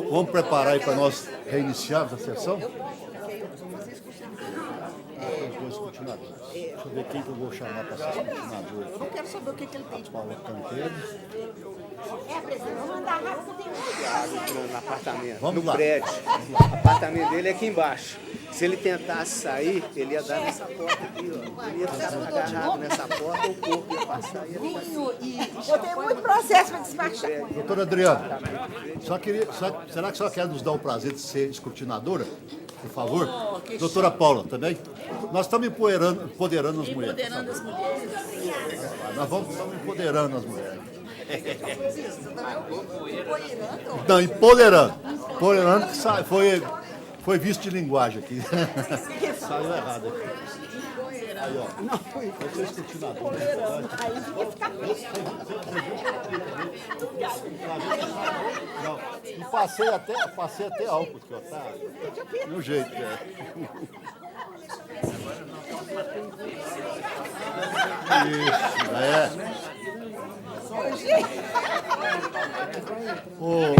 Vamos preparar aí para nós reiniciarmos a sessão? Os dois continuadores. Deixa eu ver quem que eu vou chamar para ser continuador. Eu quero saber o que ele tem de Paula Canteiro. Vamos andar rápido, tem muito. No apartamento, Vamos no lá. prédio. O apartamento dele é aqui embaixo. Se ele tentasse sair, ele ia dar nessa porta aqui, ó. Ele ia ficar agarrado nessa porta, o corpo ia passar. Ia Eu tenho muito processo para despachar. Doutora Adriana, será que a senhora quer nos dar o prazer de ser escrutinadora? Por favor. Doutora Paula, também? Nós estamos empoderando as mulheres. Empoderando as mulheres. Estamos empoderando as mulheres. Não, empoderando. Empoderando que foi visto de linguagem aqui. Saiu errado aqui. Aí, ó. Eu sou escrutinador. Não, e passei até álcool aqui, ó. Tá no jeito, Isso, Ô,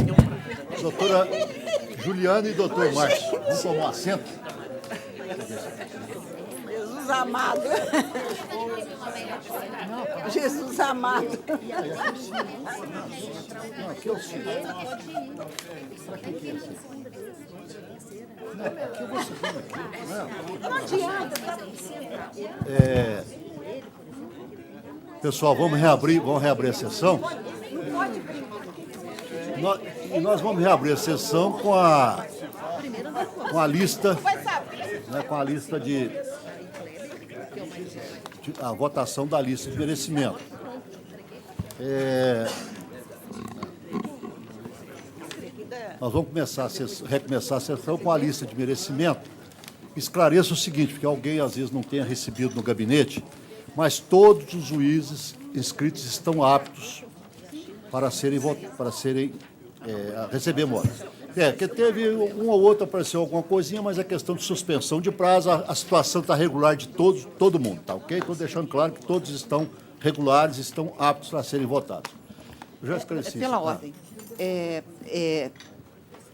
doutora Juliana e doutor Márcio, vamos tomar um assento? Jesus amado. Jesus amado. Não, aqui é o senhor. Para que é assim? Não, aqui eu vou subindo aqui. Não adianta. Pessoal, vamos reabrir a sessão. Nós vamos reabrir a sessão com a lista, né, com a lista a votação da lista de merecimento. Nós vamos recomeçar a sessão com a lista de merecimento. Esclareço o seguinte, porque alguém às vezes não tenha recebido no gabinete, mas todos os juízes inscritos estão aptos para receber moras. Que teve um ou outro, apareceu alguma coisinha, mas é questão de suspensão de prazo, a situação está regular de todo mundo, tá ok? Estou deixando claro que todos estão regulares, estão aptos a serem votados. Eu já esclareci. Pela ordem.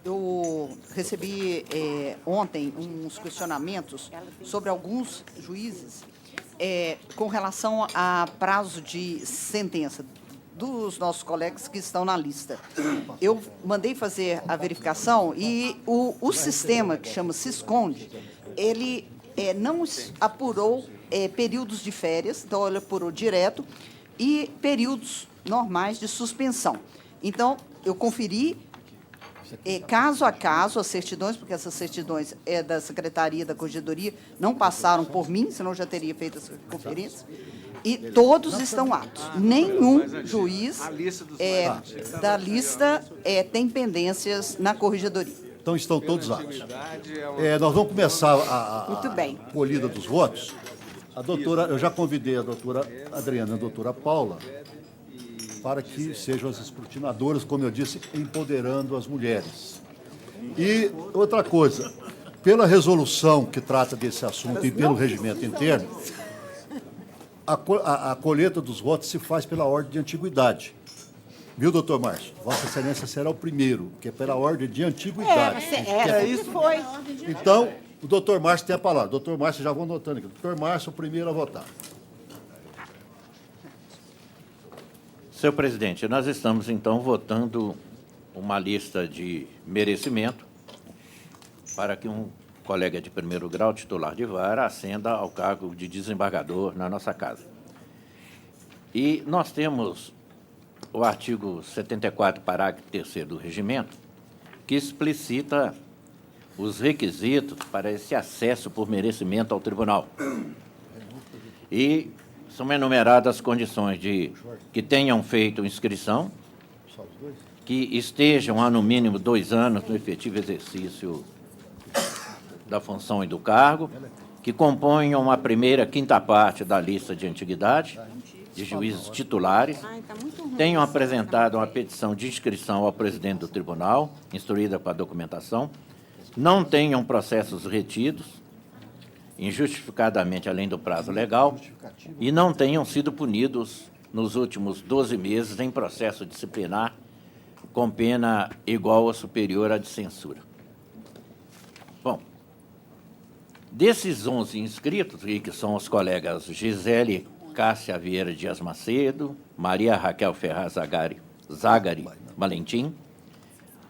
Eu recebi ontem uns questionamentos sobre alguns juízes com relação a prazo de sentença dos nossos colegas que estão na lista. Eu mandei fazer a verificação e o sistema, que chama Sisconde, ele não apurou períodos de férias, então ele apurou direto, e períodos normais de suspensão. Então, eu conferi caso a caso as certidões, porque essas certidões da Secretaria da Corregedoria, não passaram por mim, senão eu já teria feito essa conferência. E todos estão aptos. Nenhum juiz da lista tem pendências na Corregedoria. Então estão todos aptos. Nós vamos começar Muito bem. a colhida dos votos. Eu já convidei a doutora Adriana e a doutora Paula para que sejam as escrutinadoras, como eu disse, empoderando as mulheres. E outra coisa, pela resolução que trata desse assunto e pelo regimento interno, a colheita dos votos se faz pela ordem de antiguidade. Viu, doutor Márcio? Vossa Excelência será o primeiro, que é pela ordem de antiguidade. Isso foi. Então, o doutor Márcio tem a palavra. Doutor Márcio, já vou anotando aqui. Doutor Márcio, o primeiro a votar. Senhor presidente, nós estamos, então, votando uma lista de merecimento para que um colega de primeiro grau, titular de vara, ascenda ao cargo de desembargador na nossa casa. E nós temos o artigo 74, parágrafo 3º do regimento, que explicita os requisitos para esse acesso por merecimento ao tribunal. E são enumeradas as condições de que tenham feito inscrição, que estejam há no mínimo 2 anos no efetivo exercício da função e do cargo, que componham a primeira quinta parte da lista de antiguidade, de juízes titulares, tenham apresentado uma petição de inscrição ao presidente do tribunal, instruída com a documentação, não tenham processos retidos, injustificadamente além do prazo legal, e não tenham sido punidos nos últimos 12 meses em processo disciplinar com pena igual ou superior à de censura. Bom, desses 11 inscritos, que são os colegas Gisele Cássia Vieira Dias Macedo, Maria Raquel Ferraz Zagari Valentim,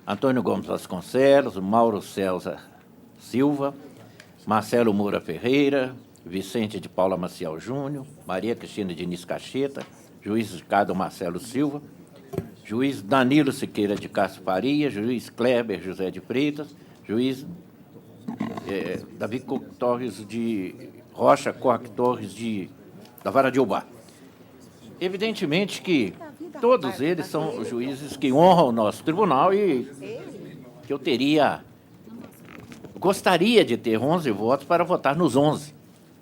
Antônio Gomes Vasconcelos, Mauro César Silva, Marcelo Moura Ferreira, Vicente de Paula Maciel Júnior, Maria Cristina Diniz Cacheta, juiz Ricardo Marcelo Silva, juiz Danilo Siqueira de Castro Faria, juiz Kleber José de Freitas, juiz Davi Torres de Rocha Corque Torres da Vara de Ubá. Evidentemente que todos eles são juízes que honram o nosso tribunal e que eu gostaria de ter 11 votos para votar nos 11,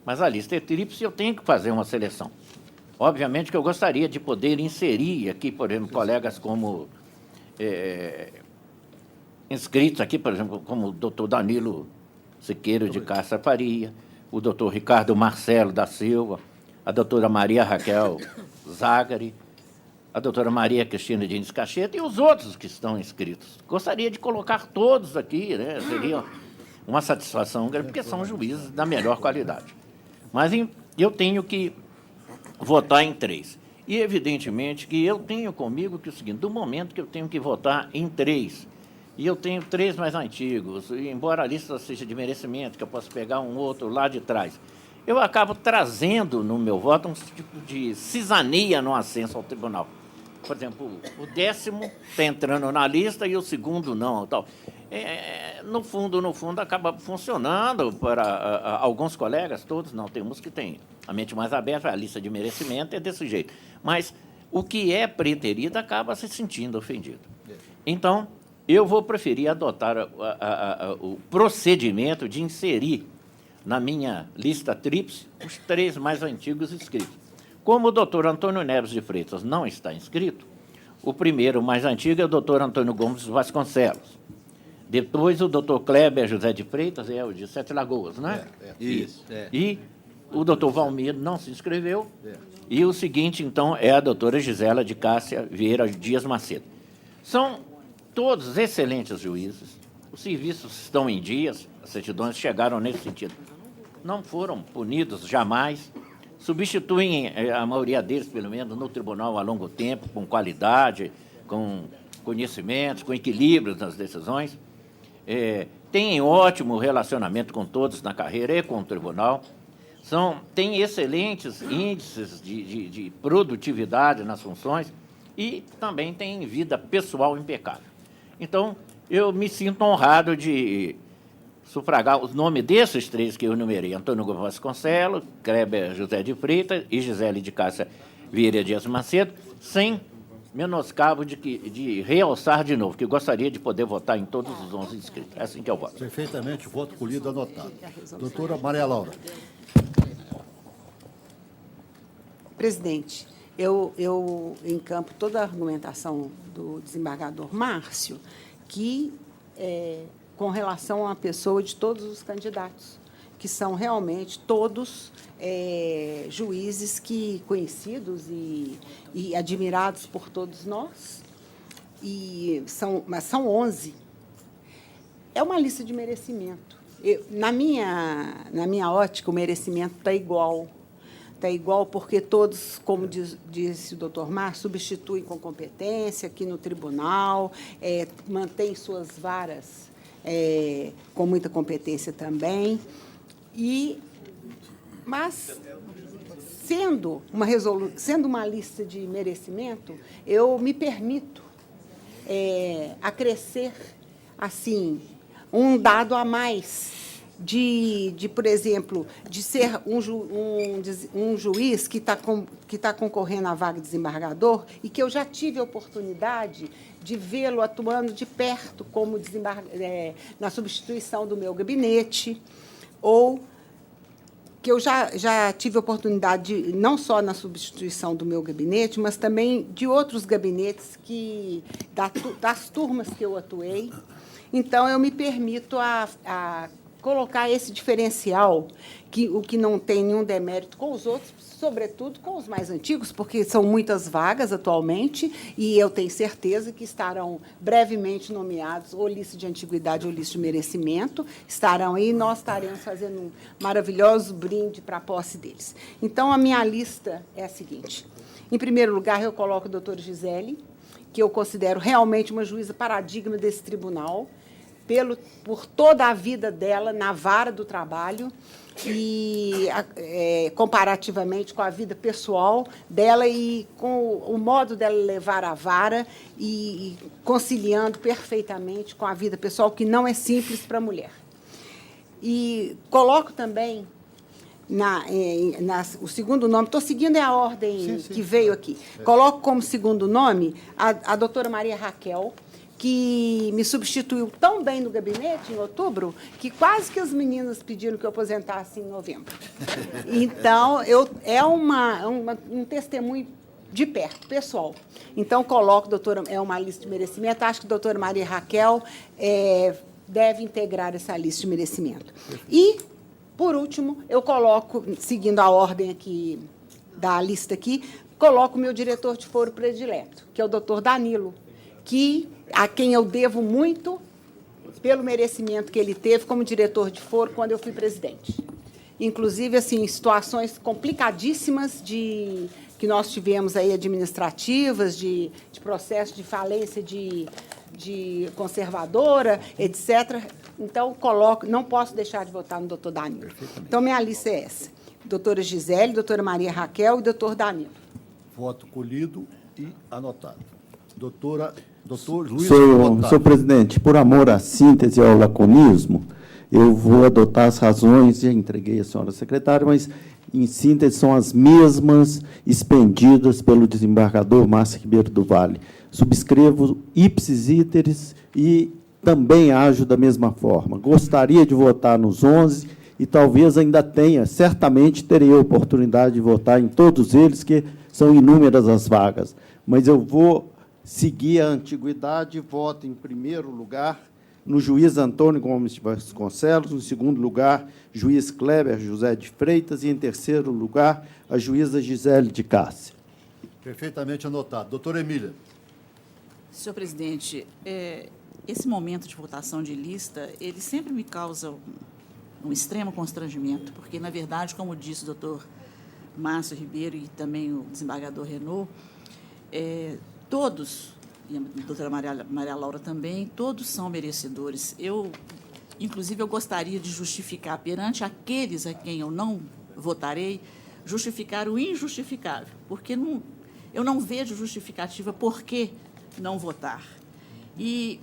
mas a lista é tríplice e eu tenho que fazer uma seleção. Obviamente que eu gostaria de poder inserir aqui, por exemplo, colegas como inscritos aqui, por exemplo, como o doutor Danilo Siqueira de Castro Faria, o doutor Ricardo Marcelo da Silva, a doutora Maria Raquel Zagari, a doutora Maria Cristina Diniz Cacheta e os outros que estão inscritos. Gostaria de colocar todos aqui, né? Seria uma satisfação grande, porque são juízes da melhor qualidade. Mas eu tenho que votar em 3. E, evidentemente, que eu tenho comigo que é o seguinte, do momento que eu tenho que votar em 3, e eu tenho 3 mais antigos, e embora a lista seja de merecimento, que eu posso pegar um outro lá de trás, eu acabo trazendo no meu voto um tipo de cisania no ascenso ao tribunal. Por exemplo, o 10º está entrando na lista e o 2º não. Tal. No fundo, acaba funcionando para alguns colegas, todos não, tem uns que têm a mente mais aberta, a lista de merecimento é desse jeito. Mas o que é preterido acaba se sentindo ofendido. Então, eu vou preferir adotar o procedimento de inserir na minha lista tríplice os 3 mais antigos inscritos. Como o doutor Antônio Neves de Freitas não está inscrito, o primeiro mais antigo é o doutor Antônio Gomes Vasconcelos. Depois, o doutor Kleber José de Freitas, é o de Sete Lagoas, não é? Isso. E o doutor Valmir não se inscreveu. E o seguinte, então, é a doutora Gisela de Cássia Vieira Dias Macedo. São todos excelentes juízes, os serviços estão em dias, as certidões chegaram nesse sentido. Não foram punidos jamais, substituem a maioria deles, pelo menos, no tribunal há longo tempo, com qualidade, com conhecimentos, com equilíbrio nas decisões. Têm ótimo relacionamento com todos na carreira e com o tribunal. Têm excelentes índices de produtividade nas funções e também têm vida pessoal impecável. Então, eu me sinto honrado de sufragar os nomes desses 3 que eu enumerei, Antônio Gomes Vasconcelos, Kleber José de Freitas e Gisele de Cássia Vieira Dias Macedo, sem menoscabo de realçar de novo, que gostaria de poder votar em todos os 11 inscritos. É assim que eu voto. Perfeitamente, voto polido anotado. Doutora Maria Laura. Presidente, eu encampo toda a argumentação do desembargador Márcio, que com relação à pessoa de todos os candidatos, que são realmente todos juízes conhecidos e admirados por todos nós, mas são 11. É uma lista de merecimento. Na minha ótica, o merecimento está igual. Está igual porque todos, como disse o doutor Márcio, substituem com competência aqui no tribunal, mantêm suas varas com muita competência também. Mas, sendo uma lista de merecimento, eu me permito acrescer, assim, um dado a mais por exemplo, de ser um juiz que está concorrendo à vaga de desembargador e que eu já tive a oportunidade de vê-lo atuando de perto como na substituição do meu gabinete, ou que eu já tive a oportunidade, não só na substituição do meu gabinete, mas também de outros gabinetes das turmas que eu atuei. Então, eu me permito colocar esse diferencial, o que não tem nenhum demérito com os outros, sobretudo com os mais antigos, porque são muitas vagas atualmente, e eu tenho certeza que estarão brevemente nomeados ou lista de antiguidade ou lista de merecimento, estarão aí, e nós estaremos fazendo um maravilhoso brinde para a posse deles. Então, a minha lista é a seguinte. Em primeiro lugar, eu coloco a doutora Gisele, que eu considero realmente uma juíza paradigma desse tribunal, por toda a vida dela na vara do trabalho e comparativamente com a vida pessoal dela e com o modo dela levar a vara e conciliando perfeitamente com a vida pessoal, que não é simples para a mulher. E coloco também o segundo nome, estou seguindo a ordem que veio aqui. Coloco como segundo nome a doutora Maria Raquel, que me substituiu tão bem no gabinete, em outubro, que quase que as meninas pediram que eu aposentasse em novembro. Então, um testemunho de perto, pessoal. Então, coloco, doutora, é uma lista de merecimento, acho que a doutora Maria Raquel deve integrar essa lista de merecimento. E, por último, eu coloco, seguindo a ordem aqui da lista aqui, coloco o meu diretor de foro predileto, que é o doutor Danilo, a quem eu devo muito pelo merecimento que ele teve como diretor de foro quando eu fui presidente. Inclusive, assim, situações complicadíssimas que nós tivemos aí administrativas, de processo de falência de conservadora, etc. Então, não posso deixar de votar no doutor Danilo. Então, minha lista é essa. Doutora Gisele, doutora Maria Raquel e doutor Danilo. Voto colhido e anotado. Doutor Luiz Senhor presidente, por amor à síntese e ao laconismo, eu vou adotar as razões, já entreguei à senhora secretária, mas, em síntese, são as mesmas expendidas pelo desembargador Márcio Ribeiro do Vale. Subscrevo ipsis iteris e também ajo da mesma forma. Gostaria de votar nos 11 e talvez ainda certamente terei a oportunidade de votar em todos eles, que são inúmeras as vagas. Mas eu vou seguir a antiguidade e voto, em primeiro lugar, no juiz Antônio Gomes de Vasconcelos, em segundo lugar, juiz Kleber José de Freitas, e, em terceiro lugar, a juíza Gisele de Cássia. Perfeitamente anotado. Doutora Emília. Senhor presidente, esse momento de votação de lista, ele sempre me causa um extremo constrangimento, porque, na verdade, como disse o doutor Márcio Ribeiro e também o desembargador Renaud, todos, e a doutora Maria Laura também, todos são merecedores. Inclusive, eu gostaria de justificar perante aqueles a quem eu não votarei, justificar o injustificável, porque eu não vejo justificativa por que não votar.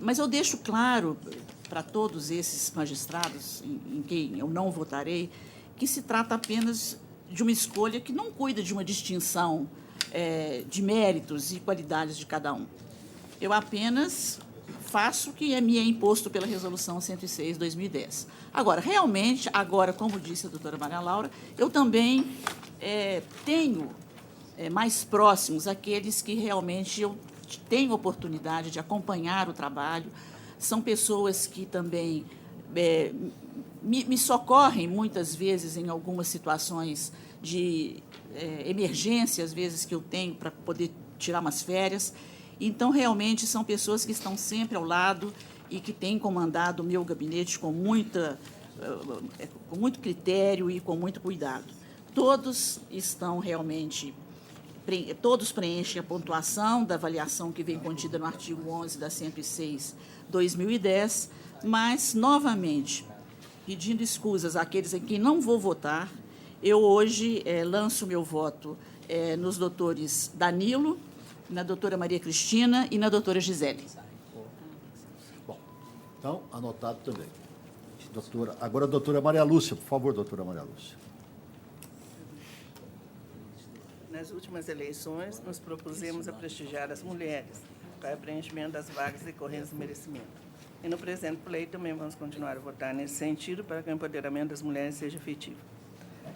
Mas eu deixo claro para todos esses magistrados em quem eu não votarei que se trata apenas de uma escolha que não cuida de uma distinção de méritos e qualidades de cada um. Eu apenas faço o que me é imposto pela Resolução 106/2010. Agora, realmente, como disse a doutora Maria Laura, eu também tenho mais próximos aqueles que realmente eu tenho oportunidade de acompanhar o trabalho. São pessoas que também me socorrem, muitas vezes, em algumas situações de emergência, às vezes, que eu tenho para poder tirar umas férias. Então, realmente, são pessoas que estão sempre ao lado e que têm comandado o meu gabinete com muito critério e com muito cuidado. Todos estão realmente, todos preenchem a pontuação da avaliação que vem contida no artigo 11 da 106/2010, mas, novamente, pedindo escusas àqueles em quem não vou votar, eu hoje lanço meu voto nos doutores Danilo, na doutora Maria Cristina e na doutora Gisele. Bom, então, anotado também. Agora, a doutora Maria Lúcia. Por favor, doutora Maria Lúcia. Nas últimas eleições, nos propusemos a prestigiar as mulheres para o preenchimento das vagas decorrentes do merecimento. E no presente pleito também vamos continuar a votar nesse sentido para que o empoderamento das mulheres seja efetivo.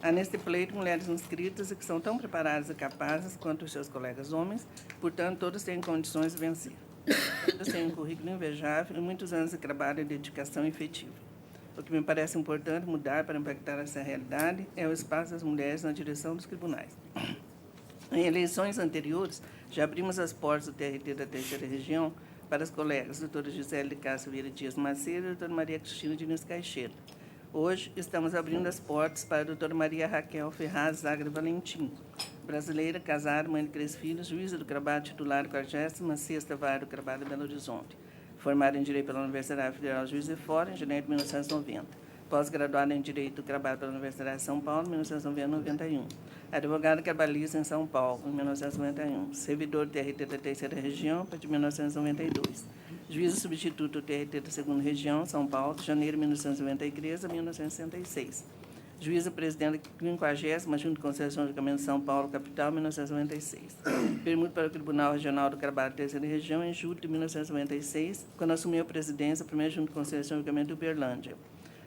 Há neste pleito mulheres inscritas e que são tão preparadas e capazes quanto os seus colegas homens, portanto, todas têm condições de vencer. Todas têm um currículo invejável e muitos anos de trabalho e dedicação efetiva. O que me parece importante mudar para impactar essa realidade é o espaço das mulheres na direção dos tribunais. Em eleições anteriores, já abrimos as portas do TRT da Terceira Região para as colegas doutora Gisele de Castro Vieira Dias Macedo e doutora Maria Cristina Diniz Caixeta. Hoje, estamos abrindo as portas para a doutora Maria Raquel Ferraz Zagra Valentim, brasileira, casada, mãe de 3 filhos, juíza do trabalho titular 46ª Vara do Trabalho de Belo Horizonte, formada em Direito pela Universidade Federal Juiz de Fora, em janeiro de 1990, pós-graduada em Direito do Trabalho pela Universidade de São Paulo, em 1991, advogada trabalhista em São Paulo, em 1991, servidor do TRT da Terceira Região, de 1992, juíza substituto do TRT da Segunda Região, São Paulo, de janeiro de 1993 a 1966, juíza presidente da 50ª Junta de Conciliação e Julgamento de São Paulo, capital, 1996. Permuto para o Tribunal Regional do Trabalho da Terceira Região em julho de 1996, quando assumiu a presidência da primeira Junta de Conciliação e Julgamento de Uberlândia.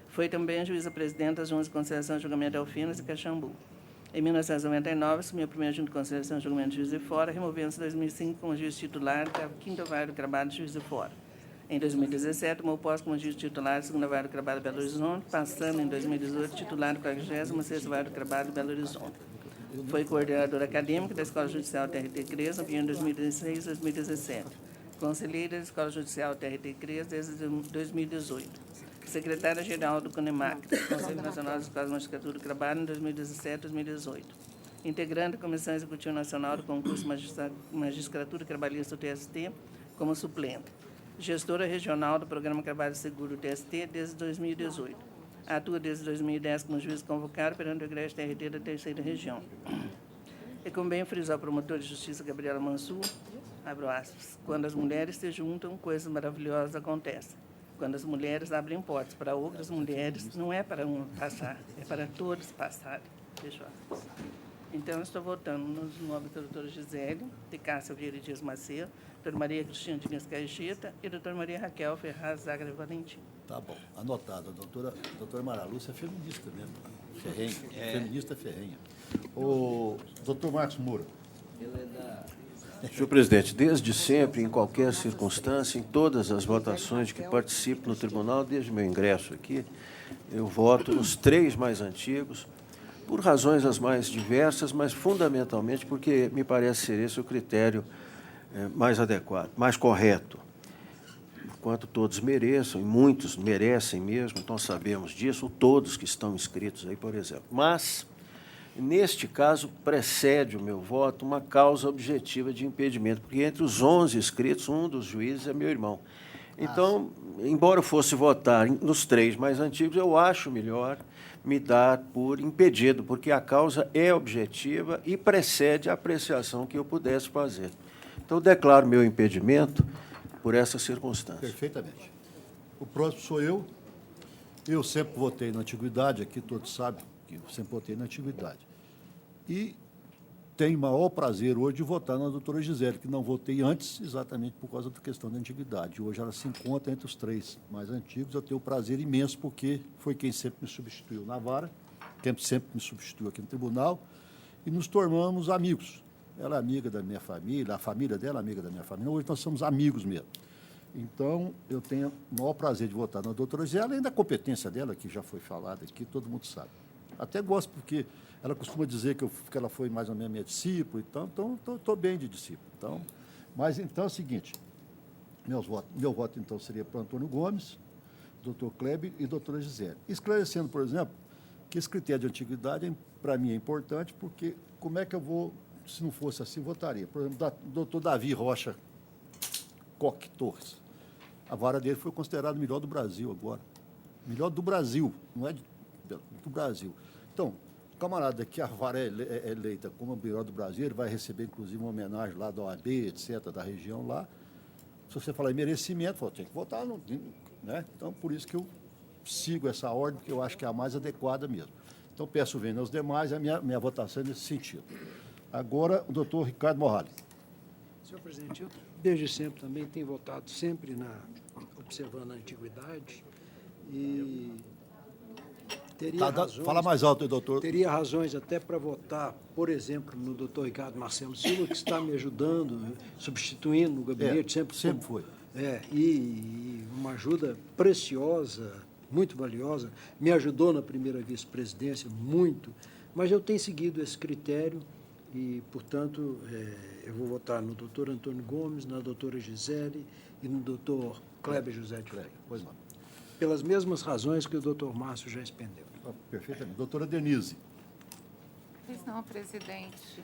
Foi também a juíza-presidente das Juntas de Conciliação e Julgamento de Alfenas e Caxambu. Em 1999, assumiu a primeira Junta de Conciliação e Julgamento de Juiz de Fora, removendo-se em 2005 como juiz titular da 5ª Vara do Trabalho de Juiz de Fora. Em 2017, tomou posse como juiz titular da 2ª Vara do Trabalho de Belo Horizonte, passando em 2018 titular da 46ª Vara do Trabalho de Belo Horizonte. Foi coordenadora acadêmica da Escola Judicial TRT CRES no período 2016 e 2017. Conselheira da Escola Judicial TRT CRES desde 2018. Secretária-geral do CONEMAC, Conselho Nacional das Escolas de Magistratura do Trabalho, em 2017 e 2018. Integrante da Comissão Executiva Nacional do Concurso Magistratura Trabalhista do TST, como suplente. Gestora regional do Programa Trabalho Seguro do TST desde 2018. Atua desde 2010 como juiz convocado perante o Egresso TRT da Terceira Região. E como bem frisou a promotora de justiça Gabriela Mansur, abro aspas, quando as mulheres se juntam, coisas maravilhosas acontecem. Quando as mulheres abrem portas para outras mulheres, não é para uma passar, é para todos passarem. Fecho aspas. Então, eu estou votando nos nomes da doutora Gisele de Castro Vieira Dias Macedo, doutora Maria Cristina Diniz Caixeta e doutora Maria Raquel Ferraz Zagra Valentim. Tá bom, anotado. A doutora Maria Lúcia é feminista mesmo, ferrenha, feminista ferrenha. O doutor Marcos Moura. Senhor presidente, desde sempre, em qualquer circunstância, em todas as votações de que participo no tribunal, desde meu ingresso aqui, eu voto nos 3 mais antigos, por razões as mais diversas, mas fundamentalmente porque me parece ser esse o critério mais adequado, mais correto. Enquanto todos mereçam, e muitos merecem mesmo, então sabemos disso, todos que estão inscritos aí, por exemplo. Mas, neste caso, precede o meu voto uma causa objetiva de impedimento, porque entre os 11 inscritos, um dos juízes é meu irmão. Então, embora eu fosse votar nos 3 mais antigos, eu acho melhor me dar por impedido, porque a causa é objetiva e precede a apreciação que eu pudesse fazer. Então, eu declaro meu impedimento por essa circunstância. Perfeitamente. O próximo sou eu. Eu sempre votei na antiguidade, aqui todos sabem que eu sempre votei na antiguidade. E tenho o maior prazer hoje de votar na doutora Gisele, que não votei antes exatamente por causa da questão da antiguidade. Hoje ela se encontra entre os 3 mais antigos. Eu tenho um prazer imenso, porque foi quem sempre me substituiu na vara, quem sempre me substituiu aqui no tribunal, e nos tornamos amigos. Ela é amiga da minha família, a família dela é amiga da minha família. Hoje nós somos amigos mesmo. Então, eu tenho o maior prazer de votar na doutora Gisele, além da competência dela, que já foi falada aqui, todo mundo sabe. Até gosto, porque ela costuma dizer que ela foi mais ou menos minha discípula, então estou bem de discípulo. Então, mas, então, é o seguinte, meu voto, então, seria para Antônio Gomes, doutor Kleber e doutora Gisele. Esclarecendo, por exemplo, que esse critério de antiguidade, para mim, é importante, porque como é que eu vou, se não fosse assim, votaria? Por exemplo, doutor Davi Rocha Coque Torres. A vara dele foi considerada o melhor do Brasil agora. Melhor do Brasil, não é do Brasil. Então, o camarada que a vara é eleita como o melhor do Brasil, ele vai receber, inclusive, uma homenagem lá da OAB, etc., da região lá. Se você falar em merecimento, tem que votar, né? Então, por isso que eu sigo essa ordem, porque eu acho que é a mais adequada mesmo. Então, peço vênia aos demais, a minha votação é nesse sentido. Agora, o doutor Ricardo Morrali. Senhor presidente, eu desde sempre também tenho votado sempre observando a antiguidade e teria razões... Fala mais alto, doutor. Teria razões até para votar, por exemplo, no doutor Ricardo Marcelo Silva, que está me ajudando, substituindo no gabinete. Sempre foi. E uma ajuda preciosa, muito valiosa, me ajudou na primeira vice-presidência, muito, mas eu tenho seguido esse critério e, portanto, eu vou votar no doutor Antônio Gomes, na doutora Gisele e no doutor Kleber José de Freitas. Pois não. Pelas mesmas razões que o doutor Márcio já expendeu. Perfeitamente. Doutora Denise. Pois não, presidente.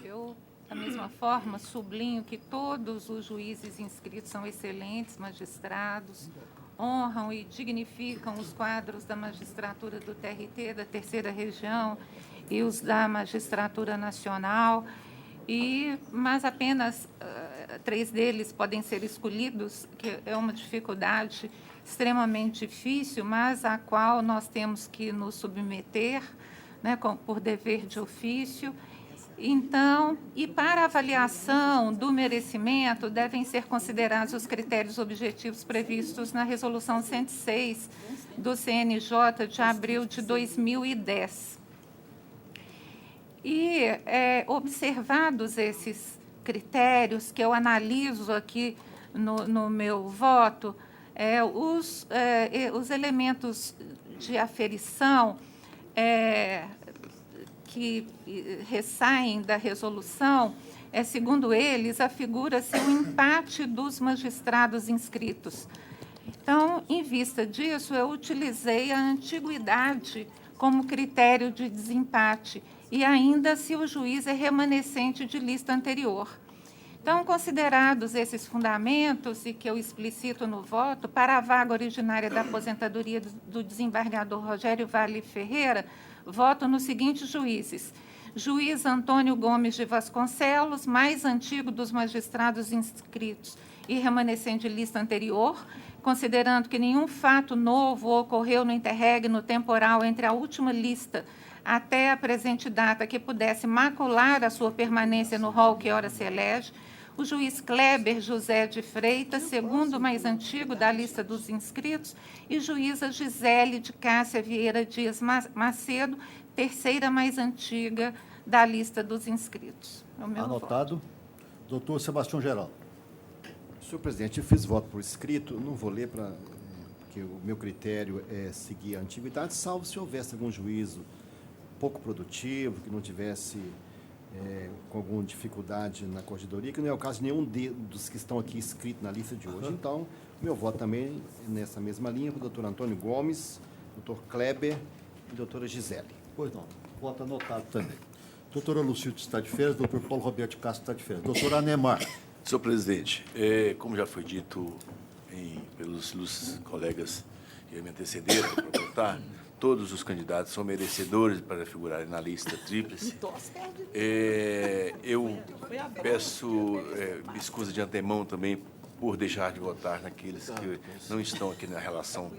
Eu, da mesma forma, sublinho que todos os juízes inscritos são excelentes magistrados, honram e dignificam os quadros da magistratura do TRT, da Terceira Região, e os da magistratura nacional, mas apenas 3 deles podem ser escolhidos, que é uma dificuldade extremamente difícil, mas à qual nós temos que nos submeter, né, por dever de ofício. Então, e para avaliação do merecimento, devem ser considerados os critérios objetivos previstos na Resolução 106 do CNJ de abril de 2010. E, observados esses critérios que eu analiso aqui no meu voto, os elementos de aferição que ressaem da resolução, segundo eles, afigura-se o empate dos magistrados inscritos. Então, em vista disso, eu utilizei a antiguidade como critério de desempate, e ainda se o juiz é remanescente de lista anterior. Então, considerados esses fundamentos, e que eu explicito no voto, para a vaga originária da aposentadoria do desembargador Rogério Vale Ferreira, voto nos seguintes juízes: juiz Antônio Gomes de Vasconcelos, mais antigo dos magistrados inscritos e remanescente de lista anterior, considerando que nenhum fato novo ocorreu no interregno temporal entre a última lista até a presente data que pudesse macular a sua permanência no rol que ora se elege, o juiz Kleber José de Freitas, segundo mais antigo da lista dos inscritos, e juíza Gisele de Cássia Vieira Dias Macedo, terceira mais antiga da lista dos inscritos. É o meu Anotado. voto. Doutor Sebastião Geraldo. Senhor presidente, eu fiz voto por escrito, não vou ler porque o meu critério é seguir a antiguidade, salvo se houvesse algum juízo pouco produtivo, que não tivesse com alguma dificuldade na corregedoria, que não é o caso de nenhum dos que estão aqui inscritos na lista de hoje. Então, meu voto também nessa mesma linha, com o doutor Antônio Gomes, doutor Kleber e doutora Gisele. Pois não. Voto anotado também. Doutora Lucilde está de férias, doutor Paulo Roberto de Castro está de férias. Doutora Anemar. Senhor presidente, como já foi dito pelos ilustres colegas que me antecederam para votar, todos os candidatos são merecedores para figurarem na lista tríplice. Eu peço excusa de antemão também por deixar de votar naqueles que não estão aqui na relação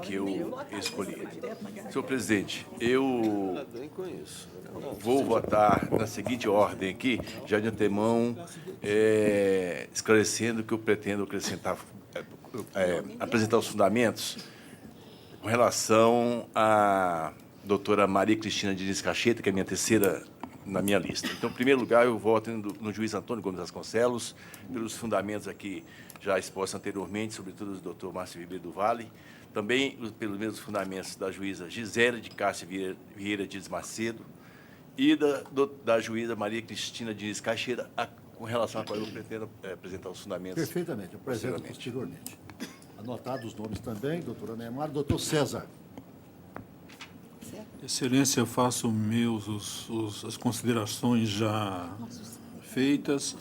que eu escolhi. Senhor presidente, eu vou votar na seguinte ordem aqui, já de antemão, esclarecendo que eu pretendo apresentar os fundamentos com relação à doutora Maria Cristina Diniz Cacheta, que é a minha terceira na minha lista. Então, em primeiro lugar, eu voto no juiz Antônio Gomes Vasconcelos, pelos fundamentos aqui já expostos anteriormente, sobretudo do doutor Márcio Ribeiro do Vale, também pelos mesmos fundamentos da juíza Gisele de Cássia Vieira Dias Macedo e da juíza Maria Cristina Diniz Cacheta, com relação a qual eu pretendo apresentar os fundamentos. Perfeitamente, eu apresento posteriormente. Anotados os nomes também, doutora Neymar. Doutor César. Excelência, eu faço as considerações já feitas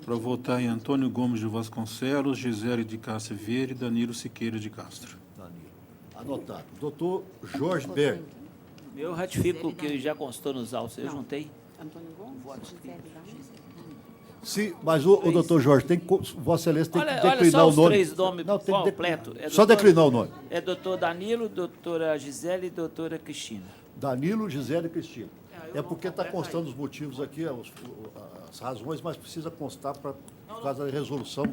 para votar em Antônio Gomes de Vasconcelos, Gisele de Cássia Vieira e Danilo Siqueira de Castro. Danilo. Anotado. Doutor Jorge Berg. Eu ratifico o que já constou nos autos. Eu juntei. Antônio Gomes, Sim, mas o doutor Jorge, Vossa Excelência tem que declinar olha só o nome. Os 3 nomes completos. Só declinar o nome. É doutor Danilo, doutora Gisele e doutora Cristina. Danilo, Gisele e Cristina. É porque está constando os motivos aqui, as razões, mas precisa constar por causa da resolução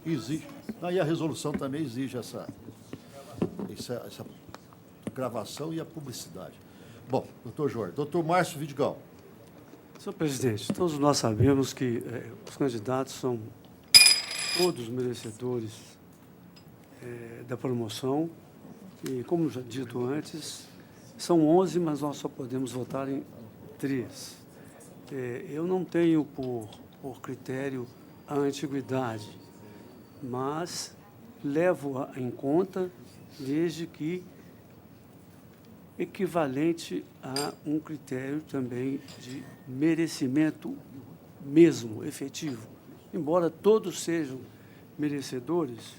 que exige. E a resolução também exige essa gravação e a publicidade. Bom, doutor Jorge. Doutor Márcio Vidigal. Senhor presidente, todos nós sabemos que os candidatos são todos merecedores da promoção. E, como já dito antes, são 11, mas nós só podemos votar em 3. Eu não tenho por critério a antiguidade, mas levo em conta desde que equivalente a um critério também de merecimento mesmo, efetivo. Embora todos sejam merecedores,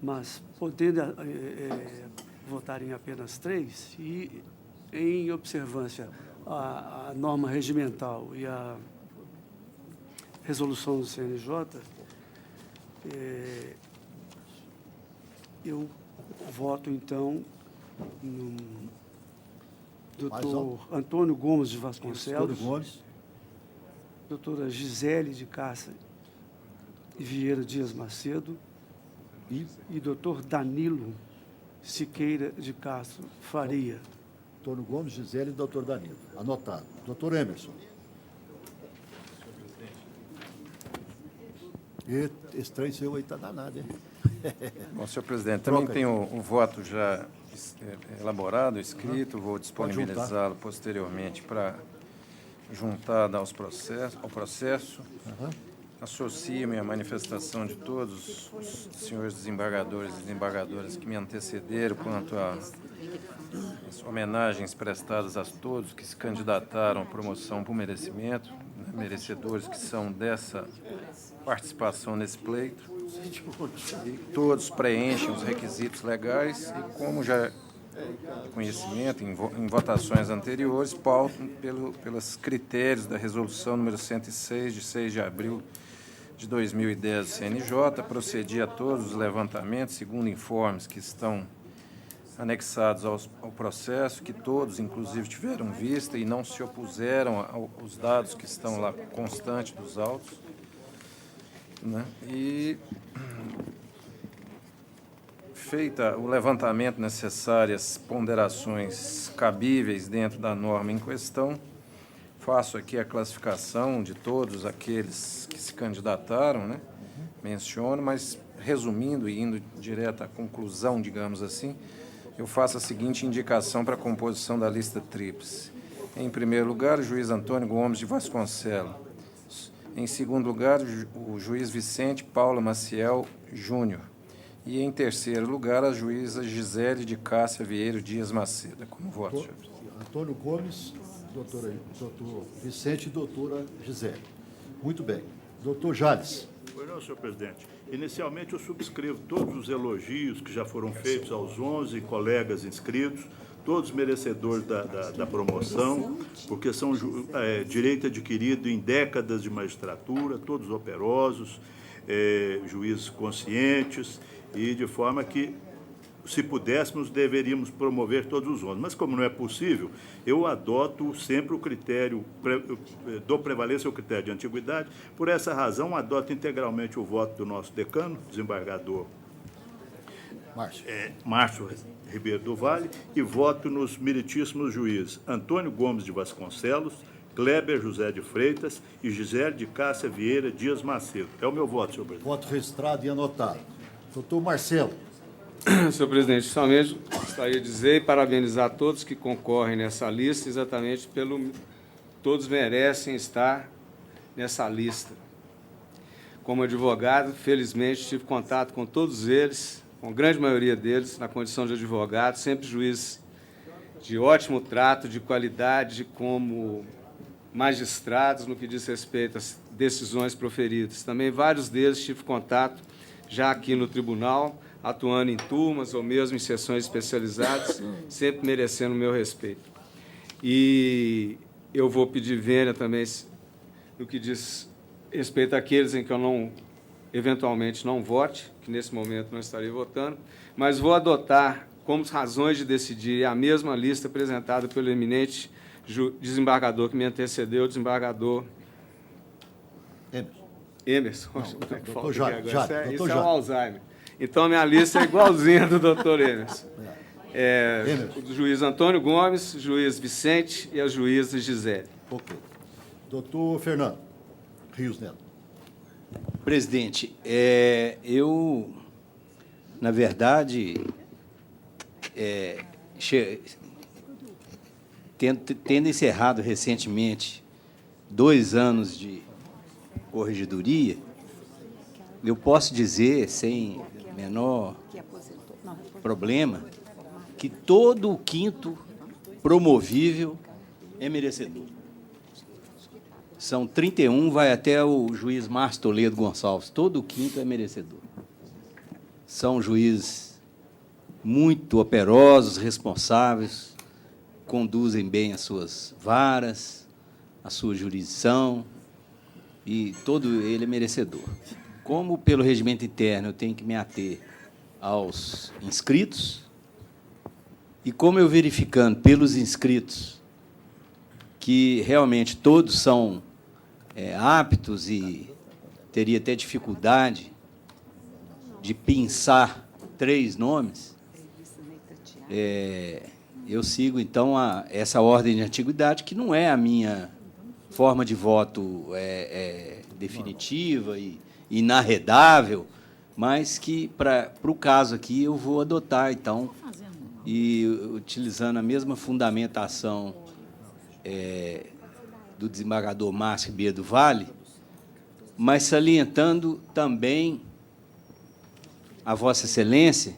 mas podendo votar em apenas 3 e, em observância à norma regimental e à resolução do CNJ, eu voto, então, no doutor Antônio Gomes de Vasconcelos, doutora Gisele de Cássia Vieira Dias Macedo e doutor Danilo Siqueira de Castro Faria. Antônio Gomes, Gisele e doutor Danilo. Anotado. Doutor Emerson. E esse trem seu aí está danado, hein? Bom, senhor presidente, também tenho o voto já elaborado, escrito, vou disponibilizá-lo posteriormente para juntar ao processo. Associo-me à manifestação de todos os senhores desembargadores e desembargadoras que me antecederam quanto às homenagens prestadas a todos que se candidataram à promoção por merecimento, né, merecedores que são dessa participação nesse pleito. E todos preenchem os requisitos legais e, como já de conhecimento em votações anteriores, pautam pelos critérios da resolução número 106, de 6 de abril de 2010 do CNJ, procedi a todos os levantamentos, segundo informes que estão anexados ao processo, que todos, inclusive, tiveram vista e não se opuseram aos dados que estão lá constantes dos autos, né? E, feita o levantamento necessárias ponderações cabíveis dentro da norma em questão, faço aqui a classificação de todos aqueles que se candidataram, né? Menciono, mas resumindo e indo direto à conclusão, digamos assim, eu faço a seguinte indicação para a composição da lista tríplice. Em primeiro lugar, o juiz Antônio Gomes de Vasconcelos. Em segundo lugar, o juiz Vicente Paula Maciel Júnior. E, em terceiro lugar, a juíza Gisele de Cássia Vieira Dias Macedo. Como voto, senhor presidente. Antônio Gomes, doutor Vicente e doutora Gisele. Muito bem. Doutor Jales. Pois não, senhor presidente. Inicialmente, eu subscrevo todos os elogios que já foram feitos aos 11 colegas inscritos, todos merecedores da promoção, porque são direito adquirido em décadas de magistratura, todos operosos, juízes conscientes, e de forma que, se pudéssemos, deveríamos promover todos os 11. Mas, como não é possível, eu adoto sempre o critério, dou prevalência ao critério de antiguidade. Por essa razão, adoto integralmente o voto do nosso decano, desembargador Márcio Ribeiro do Vale, e voto nos meritíssimos juízes Antônio Gomes de Vasconcelos, Kleber José de Freitas e Gisele de Cássia Vieira Dias Macedo. É o meu voto, senhor presidente. Voto registrado e anotado. Doutor Marcelo. Senhor presidente, somente gostaria de dizer e parabenizar todos que concorrem nessa lista, exatamente todos merecem estar nessa lista. Como advogado, felizmente, tive contato com todos eles, com a grande maioria deles, na condição de advogado, sempre juízes de ótimo trato, de qualidade, como magistrados no que diz respeito às decisões proferidas. Também vários deles tive contato já aqui no tribunal, atuando em turmas ou mesmo em sessões especializadas, sempre merecendo o meu respeito. E eu vou pedir vênia também no que diz respeito àqueles em que eu eventualmente não vote, que nesse momento não estarei votando, mas vou adotar como razões de decidir a mesma lista apresentada pelo eminente desembargador que me antecedeu, o desembargador Emerson. Isso é um Alzheimer. Então, minha lista é igualzinha do doutor Emerson. O juiz Antônio Gomes, juiz Vicente e a juíza Gisele. Ok. Doutor Fernando Rios Neto. Presidente, eu na verdade, tendo encerrado recentemente 2 anos de corregedoria, eu posso dizer, sem menor problema, que todo o quinto promovível é merecedor. São 31, vai até o juiz Márcio Toledo Gonçalves. Todo o quinto é merecedor. São juízes muito operosos, responsáveis, conduzem bem as suas varas, a sua jurisdição, e todo ele é merecedor. Como, pelo regimento interno, eu tenho que me ater aos inscritos, e como eu verificando pelos inscritos que realmente todos são aptos e teria até dificuldade de pensar 3 nomes, eu sigo, então, essa ordem de antiguidade, que não é a minha forma de voto definitiva e inarredável, mas que, para o caso aqui, eu vou adotar, então, e utilizando a mesma fundamentação do desembargador Márcio Ribeiro do Vale, mas salientando também a Vossa Excelência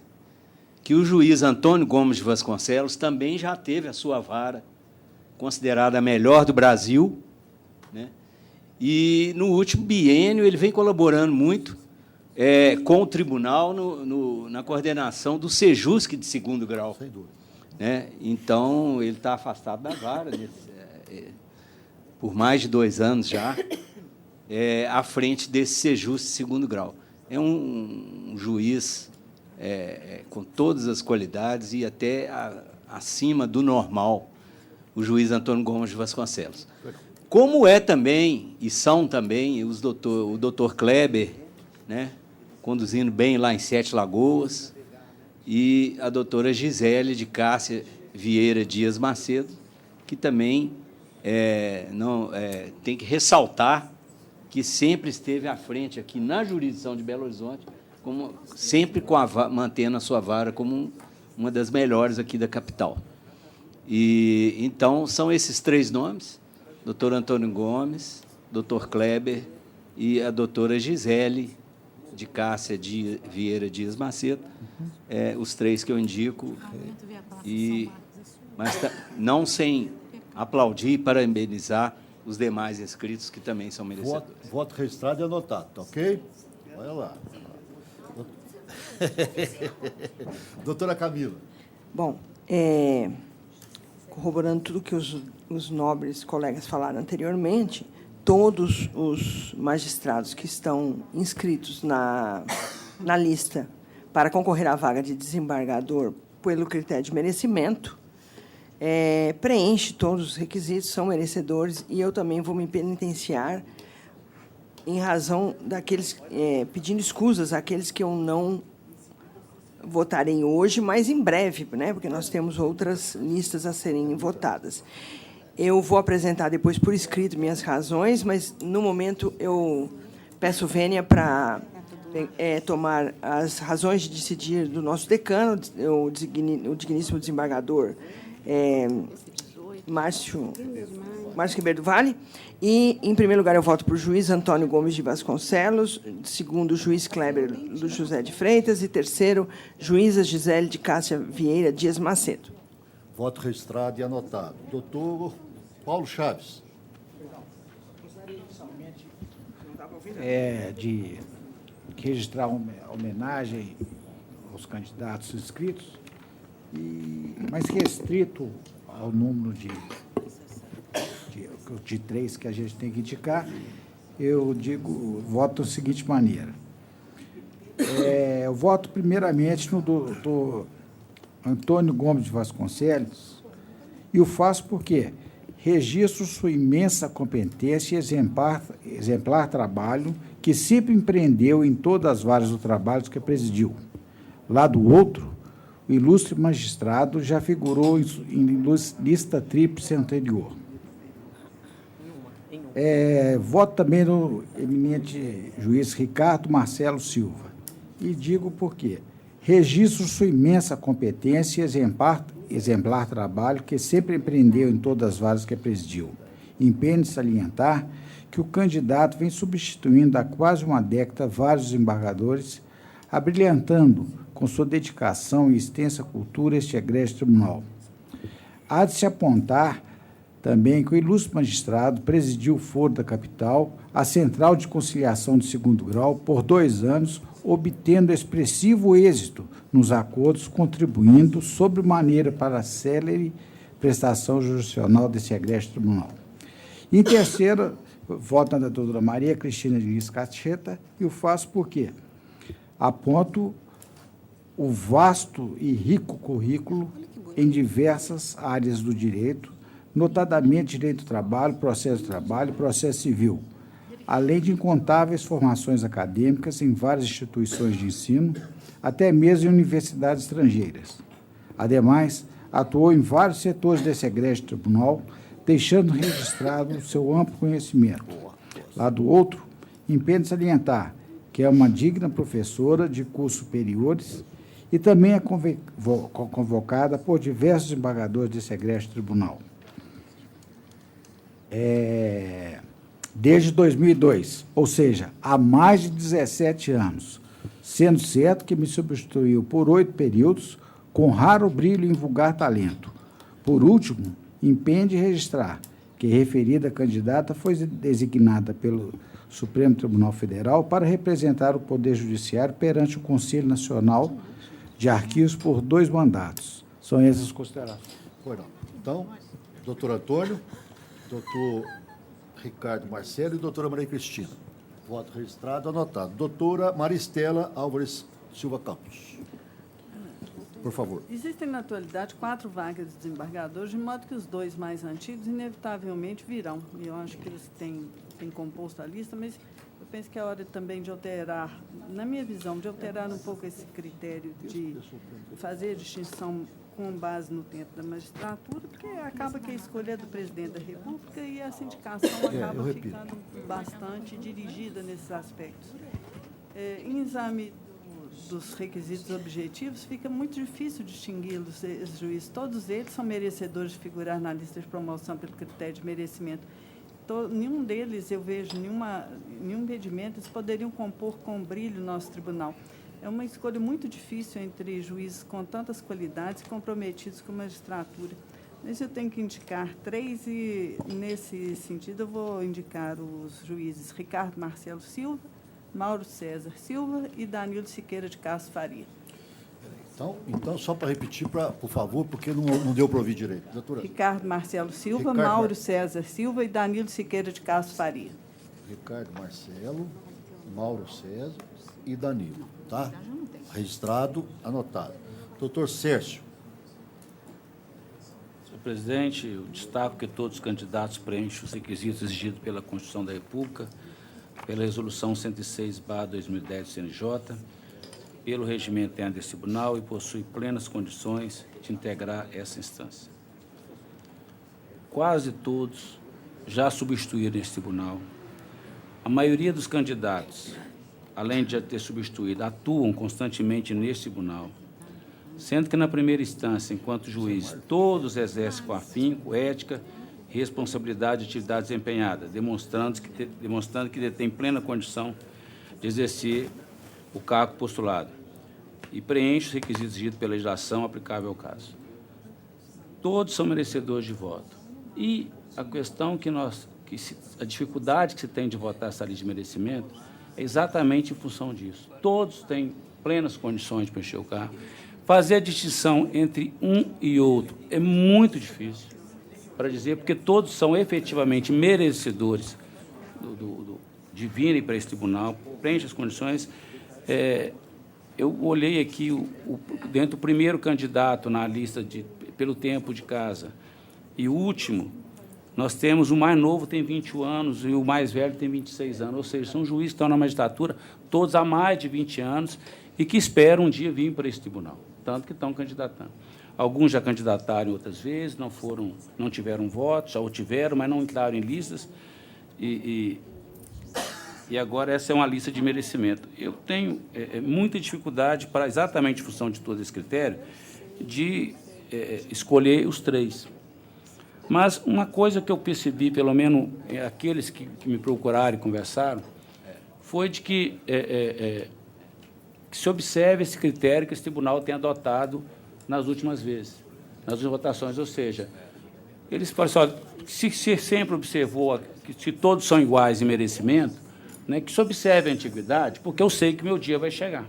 que o juiz Antônio Gomes de Vasconcelos também já teve a sua vara considerada a melhor do Brasil, né? E, no último biênio, ele vem colaborando muito com o tribunal na coordenação do Sejusc de 2º grau. Sem dúvida. Né? Então, ele está afastado da vara por mais de 2 anos já, à frente desse Sejusc de 2º grau. É um juiz com todas as qualidades e até acima do normal, o juiz Antônio Gomes de Vasconcelos. Como é também, e são também, o doutor Kleber, né, conduzindo bem lá em 7 Lagoas, e a doutora Gisele de Cássia Vieira Dias Macedo, que também tem que ressaltar que sempre esteve à frente aqui na jurisdição de Belo Horizonte, sempre mantendo a sua vara como uma das melhores aqui da capital. E, então, são esses 3 nomes, doutor Antônio Gomes, doutor Kleber e a doutora Gisele de Cássia Vieira Dias Macedo, os 3 que eu indico, mas não sem aplaudir e parabenizar os demais inscritos, que também são merecedores. Voto registrado e anotado, tá ok? Olha lá. Doutora Camila. Bom, corroborando tudo que os nobres colegas falaram anteriormente, todos os magistrados que estão inscritos na lista para concorrer à vaga de desembargador pelo critério de merecimento, preenche todos os requisitos, são merecedores, e eu também vou me penitenciar em razão daqueles, pedindo escusas àqueles que eu não votarei hoje, mas em breve, né, porque nós temos outras listas a serem votadas. Eu vou apresentar depois por escrito minhas razões, mas, no momento, eu peço vênia para tomar as razões de decidir do nosso decano, o digníssimo desembargador Márcio Ribeiro do Vale. E, em primeiro lugar, eu voto para o juiz Antônio Gomes de Vasconcelos, segundo, o juiz Kleber José de Freitas, e terceiro, juíza Gisele de Cássia Vieira Dias Macedo. Voto registrado e anotado. Doutor Paulo Chaves. De registrar uma homenagem aos candidatos inscritos, mas restrito ao número de 3 que a gente tem que indicar, eu voto da seguinte maneira. Eu voto primeiramente no doutor Antônio Gomes de Vasconcelos, e o faço porque registro sua imensa competência e exemplar trabalho que sempre empreendeu em todas as varas do trabalho que presidiu. Lá do outro, o ilustre magistrado já figurou em lista tríplice anterior. Voto também no eminente juiz Ricardo Marcelo Silva. E digo por quê. Registro sua imensa competência e exemplar trabalho que sempre empreendeu em todas as varas que presidiu. Empenho de salientar que o candidato vem substituindo há quase uma década vários desembargadores, abrilhantando com sua dedicação e extensa cultura este egrégio tribunal. Há de se apontar também que o ilustre magistrado presidiu o Foro da Capital, a Central de Conciliação de Segundo Grau, por 2 anos, obtendo expressivo êxito nos acordos, contribuindo sobremaneira para a célere prestação jurisdicional desse egrégio tribunal. Em terceiro, voto na doutora Maria Cristina de Niscacheta, e o faço porque aponto o vasto e rico currículo em diversas áreas do direito, notadamente direito do trabalho, processo civil, além de incontáveis formações acadêmicas em várias instituições de ensino, até mesmo em universidades estrangeiras. Ademais, atuou em vários setores desse egrégio tribunal, deixando registrado o seu amplo conhecimento. Lá do outro, empenho de salientar que é uma digna professora de cursos superiores e também é convocada por diversos desembargadores desse egrégio tribunal. Desde 2002, ou seja, há mais de 17 anos, sendo certo que me substituiu por 8 períodos, com raro brilho em vulgar talento. Por último, empenho de registrar que referida candidata foi designada pelo Supremo Tribunal Federal para representar o Poder Judiciário perante o Conselho Nacional de Arquivos por 2 mandatos. São essas as considerações. Então, doutor Antônio, doutor Ricardo Marcelo e doutora Maria Cristina. Voto registrado, anotado. Doutora Maristela Álvares Silva Campos. Por favor. Existem, na atualidade, 4 vagas de desembargadores, de modo que os 2 mais antigos, inevitavelmente, virão. E eu acho que eles têm composto a lista, mas eu penso que é hora também de alterar, na minha visão, de alterar um pouco esse critério de fazer a distinção com base no tempo da magistratura, porque acaba que a escolha é do presidente da República e a sindicação acaba ficando bastante dirigida nesses aspectos. Em exame dos requisitos objetivos, fica muito difícil distingui-los, esses juízes. Todos eles são merecedores de figurar na lista de promoção pelo critério de merecimento. Nenhum deles, eu vejo nenhum impedimento, eles poderiam compor com brilho o nosso tribunal. É uma escolha muito difícil entre juízes com tantas qualidades e comprometidos com a magistratura. Mas eu tenho que indicar 3 e, nesse sentido, eu vou indicar os juízes Ricardo Marcelo Silva, Mauro César Silva e Danilo Siqueira de Castro Faria. Então só para repetir, por favor, porque não deu para ouvir direito. Doutora. Ricardo Marcelo Silva, Mauro César Silva e Danilo Siqueira de Castro Faria. Ricardo Marcelo, Mauro César e Danilo, tá? Registrado, anotado. Doutor Sérgio. Senhor presidente, eu destaco que todos os candidatos preenchem os requisitos exigidos pela Constituição da República, pela Resolução 106/2010 do CNJ, pelo regimento interno desse tribunal e possui plenas condições de integrar essa instância. Quase todos já substituíram esse tribunal. A maioria dos candidatos, além de já ter substituído, atuam constantemente nesse tribunal, sendo que, na primeira instância, enquanto juízes, todos exercem com afinco, ética, responsabilidade de atividade desempenhada, demonstrando que detém plena condição de exercer o cargo postulado e preenche os requisitos exigidos pela legislação aplicável ao caso. Todos são merecedores de voto. E a questão a dificuldade que se tem de votar essa lei de merecimento é exatamente em função disso. Todos têm plenas condições de preencher o cargo. Fazer a distinção entre um e outro é muito difícil, para dizer, porque todos são efetivamente merecedores de virem para esse tribunal, preenchem as condições. Eu olhei aqui, dentro do primeiro candidato na lista pelo tempo de casa e o último, nós temos o mais novo tem 21 anos e o mais velho tem 26 anos, ou seja, são juízes que estão na magistratura, todos há mais de 20 anos e que esperam um dia vir para esse tribunal, tanto que estão candidatando. Alguns já candidataram outras vezes, não tiveram votos, já o tiveram, mas não entraram em listas. E e agora essa é uma lista de merecimento. Eu tenho muita dificuldade, para exatamente em função de todo esse critério, de escolher os 3. Mas uma coisa que eu percebi, pelo menos aqueles que me procuraram e conversaram, foi de que se observe esse critério que esse tribunal tem adotado nas últimas vezes, nas últimas votações, ou seja, eles falam assim, olha, se sempre observou que se todos são iguais em merecimento, né, que se observe a antiguidade, porque eu sei que meu dia vai chegar.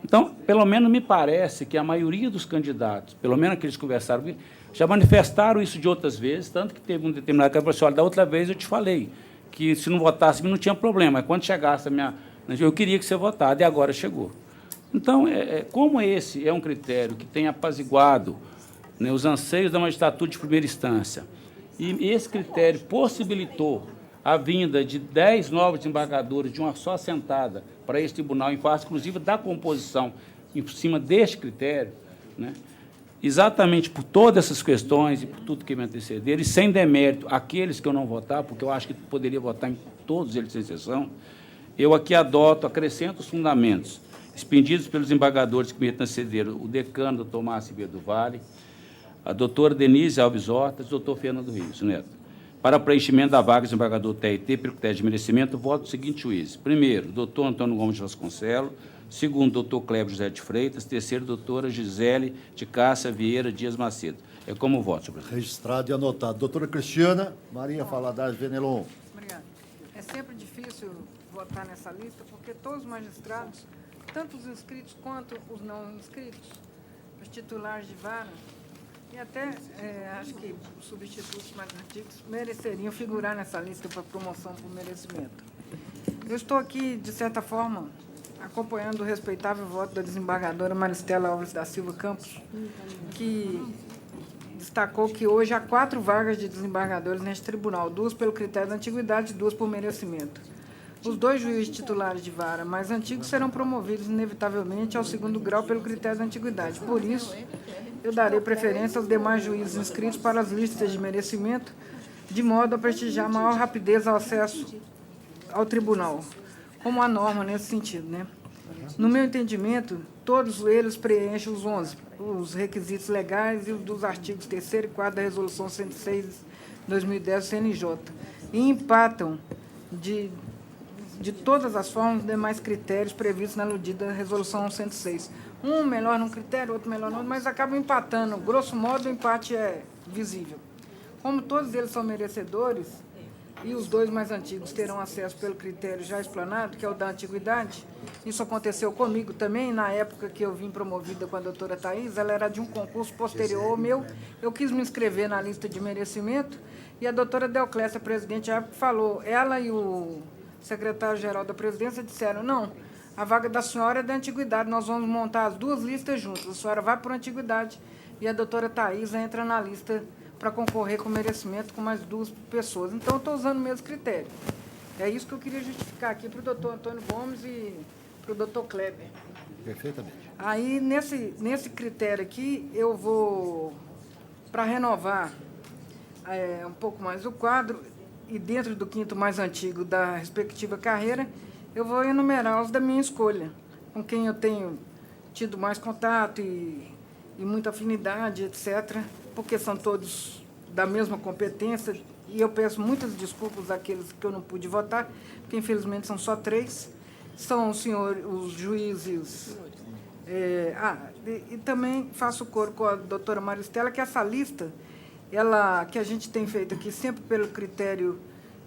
Então, pelo menos me parece que a maioria dos candidatos, pelo menos aqueles que conversaram, já manifestaram isso de outras vezes, tanto que teve um determinado que falou assim, olha, da outra vez eu te falei que se não votasse não tinha problema, mas quando chegasse a minha... Eu queria que você votasse, e agora chegou. Então, como esse é um critério que tem apaziguado, né, os anseios da magistratura de primeira instância, e esse critério possibilitou a vinda de 10 novos desembargadores de uma só sentada para esse tribunal, em face, inclusive, da composição em cima deste critério, né, exatamente por todas essas questões e por tudo que me antecederam, e sem demérito aqueles que eu não votar, porque eu acho que poderia votar em todos eles, sem exceção, eu aqui acrescento os fundamentos expedidos pelos embargadores que me antecederam, o decano doutor Márcio Ribeiro do Vale, a doutora Denise Alves Hortas e o doutor Fernando Rios Neto. Para preenchimento da vaga de desembargador TRT, pelo critério de merecimento, voto o seguinte juiz. Primeiro, doutor Antônio Gomes de Vasconcelos. Segundo, doutor Cléber José de Freitas. Terceiro, doutora Gisele de Cássia Vieira Dias Macedo. É como voto, senhor presidente. Registrado e anotado. Doutora Cristiana Maria Valadares Venelon. Obrigada. É sempre difícil votar nessa lista, porque todos os magistrados, tanto os inscritos quanto os não inscritos, os titulares de vara, e até acho que os substitutos mais antigos mereceriam figurar nessa lista para promoção por merecimento. Eu estou aqui, de certa forma, acompanhando o respeitável voto da desembargadora Maristela Alves da Silva Campos, que destacou que hoje há 4 vagas de desembargadores neste tribunal, 2 pelo critério da antiguidade e 2 por merecimento. Os 2 juízes titulares de vara mais antigos serão promovidos, inevitavelmente, ao 2º grau pelo critério da antiguidade. Por isso, eu darei preferência aos demais juízes inscritos para as listas de merecimento, de modo a prestigiar maior rapidez ao acesso ao tribunal, como a norma nesse sentido, né? No meu entendimento, todos eles preenchem os requisitos legais e os dos artigos 3º e 4º da Resolução 106/2010 do CNJ, e empatam de todas as formas os demais critérios previstos na aludida Resolução 106. Um melhor num critério, outro melhor no outro, mas acabam empatando. Grosso modo, o empate é visível. Como todos eles são merecedores, e os 2 mais antigos terão acesso pelo critério já explanado, que é o da antiguidade, isso aconteceu comigo também, na época que eu vim promovida com a doutora Thais, ela era de um concurso posterior ao meu, eu quis me inscrever na lista de merecimento, e a doutora Deoclésia, presidente, à época, falou, ela e o secretário-geral da presidência disseram, não, a vaga da senhora é da antiguidade, nós vamos montar as 2 listas juntas, a senhora vai por antiguidade e a doutora Thais entra na lista para concorrer com merecimento com mais 2 pessoas. Então, eu estou usando o mesmo critério. É isso que eu queria justificar aqui para o doutor Antônio Gomes e para o doutor Kleber. Perfeitamente. Aí, nesse critério aqui, eu vou, para renovar um pouco mais o quadro, e dentro do 5º mais antigo da respectiva carreira, eu vou enumerar os da minha escolha, com quem eu tenho tido mais contato e muita afinidade, etc., porque são todos da mesma competência, e eu peço muitas desculpas àqueles que eu não pude votar, porque, infelizmente, são só 3. São os juízes... e também faço coro com a doutora Maristela, que essa lista, que a gente tem feito aqui sempre pelo critério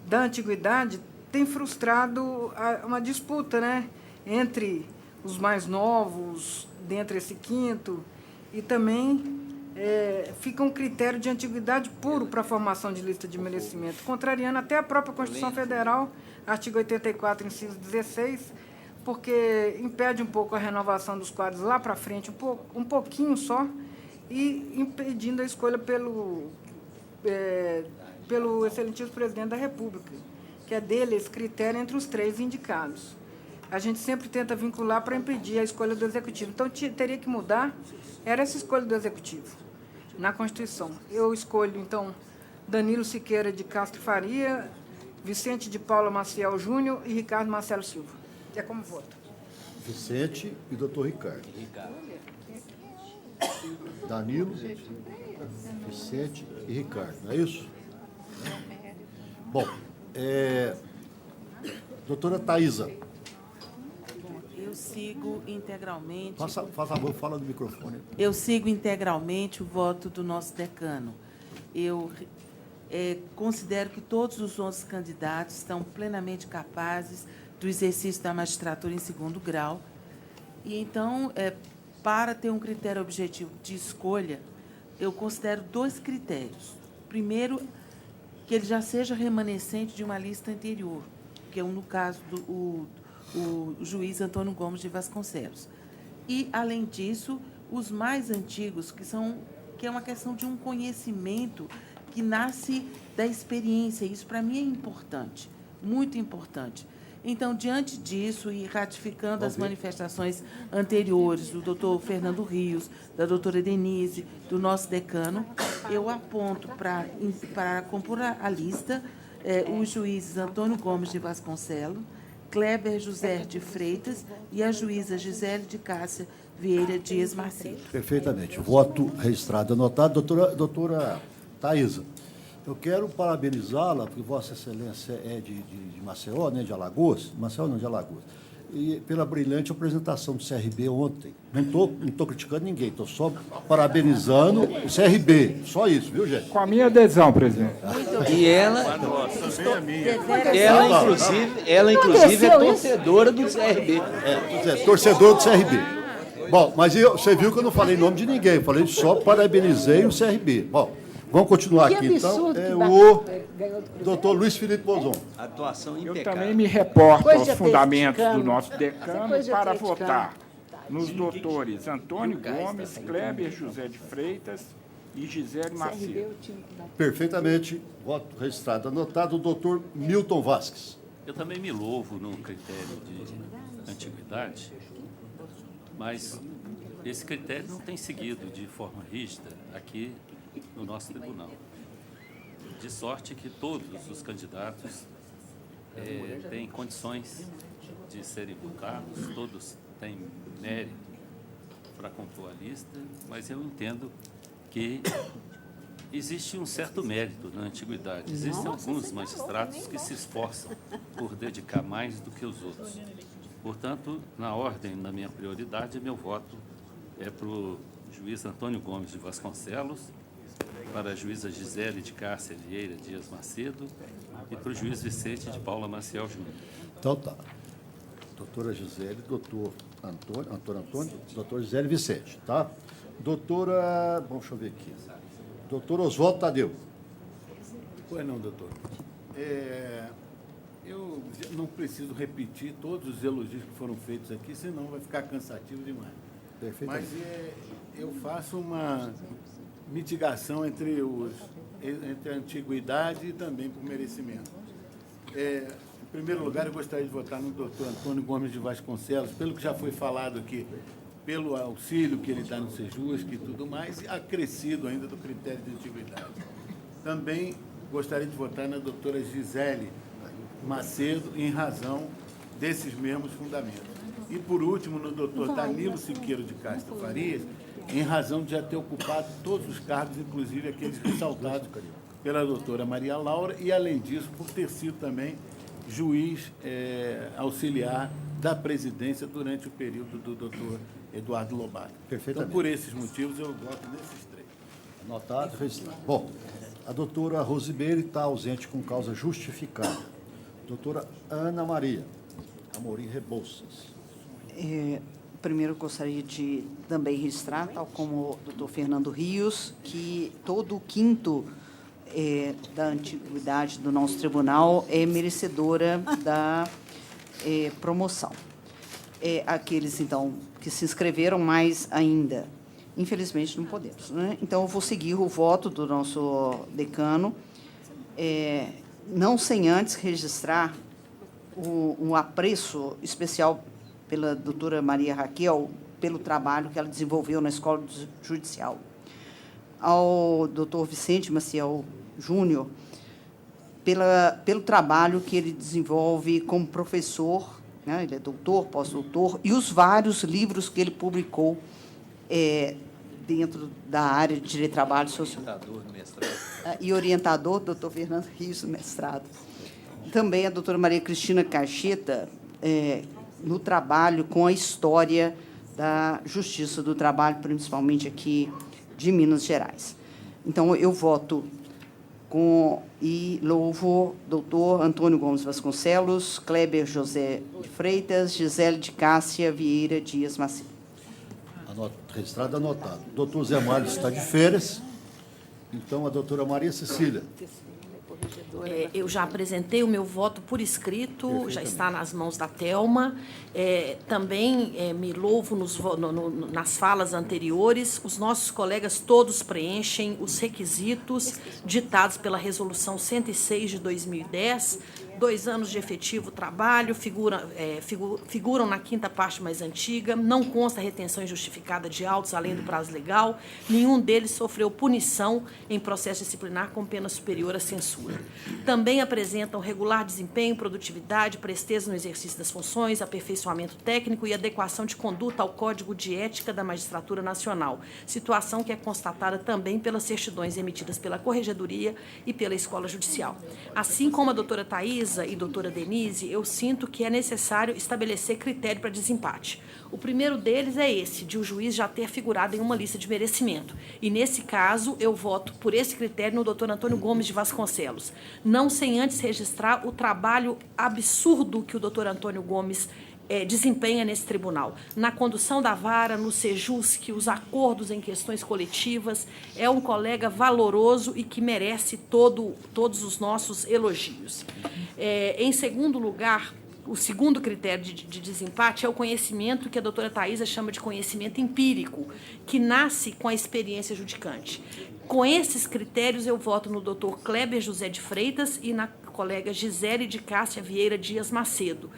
da antiguidade, tem frustrado uma disputa, né, entre os mais novos, dentre esse 5º, e também fica um critério de antiguidade puro para a formação de lista de merecimento, contrariando até a própria Constituição Federal, artigo 84, inciso 16, porque impede um pouco a renovação dos quadros lá para frente, um pouquinho só, e impedindo a escolha pelo excelentíssimo presidente da República, que é dele esse critério entre os 3 indicados. A gente sempre tenta vincular para impedir a escolha do Executivo. Então, teria que mudar, era essa escolha do Executivo, na Constituição. Eu escolho, então, Danilo Siqueira de Castro Faria, Vicente de Paula Maciel Júnior e Ricardo Marcelo Silva. É como voto. Vicente e doutor Ricardo. Danilo, Vicente e Ricardo, não é isso? Bom, doutora Thaisa. Eu sigo integralmente. Faz favor, fala no microfone. Eu sigo integralmente o voto do nosso decano. Eu considero que todos os 11 candidatos estão plenamente capazes do exercício da magistratura em segundo grau. E, então, para ter um critério objetivo de escolha, eu considero 2 critérios. Primeiro, que ele já seja remanescente de uma lista anterior, que é, no caso, o juiz Antônio Gomes de Vasconcelos. E, além disso, os mais antigos, que é uma questão de um conhecimento que nasce da experiência. Isso, para mim, é importante, muito importante. Então, diante disso, e ratificando as manifestações anteriores do doutor Fernando Rios, da doutora Denise, do nosso decano, eu aponto para compor a lista os juízes Antônio Gomes de Vasconcelos, Kleber José de Freitas e a juíza Gisele de Cássia Vieira Dias Macedo. Perfeitamente. Voto registrado, anotado. Doutora Thaisa, eu quero parabenizá-la, porque Vossa Excelência é de Maceió, né, de Alagoas, Maceió não, de Alagoas, e pela brilhante apresentação do CRB ontem. Não estou criticando ninguém, estou só parabenizando o CRB, só isso, viu, gente? Com a minha adesão, presidente. E ela inclusive, é torcedora do CRB. Torcedor do CRB. Bom, mas você viu que eu não falei nome de ninguém, eu falei só parabenizei o CRB. Bom, vamos continuar aqui, então. O doutor Luiz Felipe Bozon. Atuação impecável. Eu também me reporto aos fundamentos do nosso decano para votar nos doutores Antônio Gomes, Kleber José de Freitas e Gisele Macedo. Perfeitamente. Voto registrado. Anotado o doutor Milton Vasques. Eu também me louvo no critério de antiguidade, mas esse critério não tem seguido de forma rígida aqui no nosso tribunal. De sorte que todos os candidatos têm condições de serem votados, todos têm mérito para compor a lista, mas eu entendo que existe um certo mérito na antiguidade. Existem alguns magistrados que se esforçam por dedicar mais do que os outros. Portanto, na ordem da minha prioridade, meu voto é para o juiz Antônio Gomes de Vasconcelos, para a juíza Gisele de Cássia Vieira Dias Macedo e para o juiz Vicente de Paula Maciel Júnior. Então tá. Doutora Gisele, doutor Antônio, doutor Gisele Vicente, tá? Doutora, deixa eu ver aqui. Doutor Oswaldo Tadeu. Pois não, doutor. Eu não preciso repetir todos os elogios que foram feitos aqui, senão vai ficar cansativo demais. Perfeitamente. Mas eu faço uma mitigação entre a antiguidade e também por merecimento. Em primeiro lugar, eu gostaria de votar no doutor Antônio Gomes de Vasconcelos, pelo que já foi falado aqui, pelo auxílio que ele dá no Sejusc e tudo mais, e acrescido ainda do critério de antiguidade. Também gostaria de votar na doutora Gisele Macedo, em razão desses mesmos fundamentos. E, por último, no doutor Danilo Siqueiro de Castro Farias, em razão de já ter ocupado todos os cargos, inclusive aqueles ressaltados pela doutora Maria Laura, e, além disso, por ter sido também juiz auxiliar da presidência durante o período do doutor Eduardo Lobato. Perfeitamente. Então, por esses motivos, eu voto nesses 3. Anotado, registrado. Bom, a doutora Rosimeire está ausente com causa justificada. Doutora Ana Maria Amorim Rebouças. Primeiro, gostaria de também registrar, tal como o doutor Fernando Rios, que todo o quinto da antiguidade do nosso tribunal é merecedora da promoção. Aqueles, então, que se inscreveram, mais ainda, infelizmente, não podemos, né? Então, eu vou seguir o voto do nosso decano, não sem antes registrar um apreço especial pela doutora Maria Raquel, pelo trabalho que ela desenvolveu na Escola Judicial. Ao doutor Vicente Maciel Júnior, pelo trabalho que ele desenvolve como professor, né? Ele é doutor, pós-doutor, e os vários livros que ele publicou dentro da área de Direito do Trabalho Social. E orientador, doutor Fernando Rios, mestrado. Também a doutora Maria Cristina Cacheta, no trabalho com a história da Justiça do Trabalho, principalmente aqui de Minas Gerais. Então, eu voto e louvo doutor Antônio Gomes Vasconcelos, Kleber José de Freitas, Gisele de Cássia Vieira Dias Macedo. Registrado, anotado. O doutor Zé Mário está de férias, então a doutora Maria Cecília. Eu já apresentei o meu voto por escrito, já está nas mãos da Thelma. Também me louvo nas falas anteriores. Os nossos colegas todos preenchem os requisitos ditados pela Resolução 106 de 2010. 2 anos de efetivo trabalho, figuram na quinta parte mais antiga, não consta retenção injustificada de autos além do prazo legal, nenhum deles sofreu punição em processo disciplinar com pena superior à censura. Também apresentam regular desempenho, produtividade, presteza no exercício das funções, aperfeiçoamento técnico e adequação de conduta ao Código de Ética da Magistratura Nacional, situação que é constatada também pelas certidões emitidas pela Corregedoria e pela Escola Judicial. Assim como a doutora Thaisa e doutora Denise, eu sinto que é necessário estabelecer critério para desempate. O primeiro deles é esse, de o juiz já ter figurado em uma lista de merecimento. E, nesse caso, eu voto por esse critério no doutor Antônio Gomes de Vasconcelos. Não sem antes registrar o trabalho absurdo que o doutor Antônio Gomes desempenha nesse tribunal. Na condução da vara, no SEJUSC, os acordos em questões coletivas, é um colega valoroso e que merece todos os nossos elogios. Em segundo lugar, o segundo critério de desempate é o conhecimento que a doutora Thaisa chama de conhecimento empírico, que nasce com a experiência judicante. Com esses critérios, eu voto no doutor Kleber José de Freitas e na colega Gisele de Cássia Vieira Dias Macedo.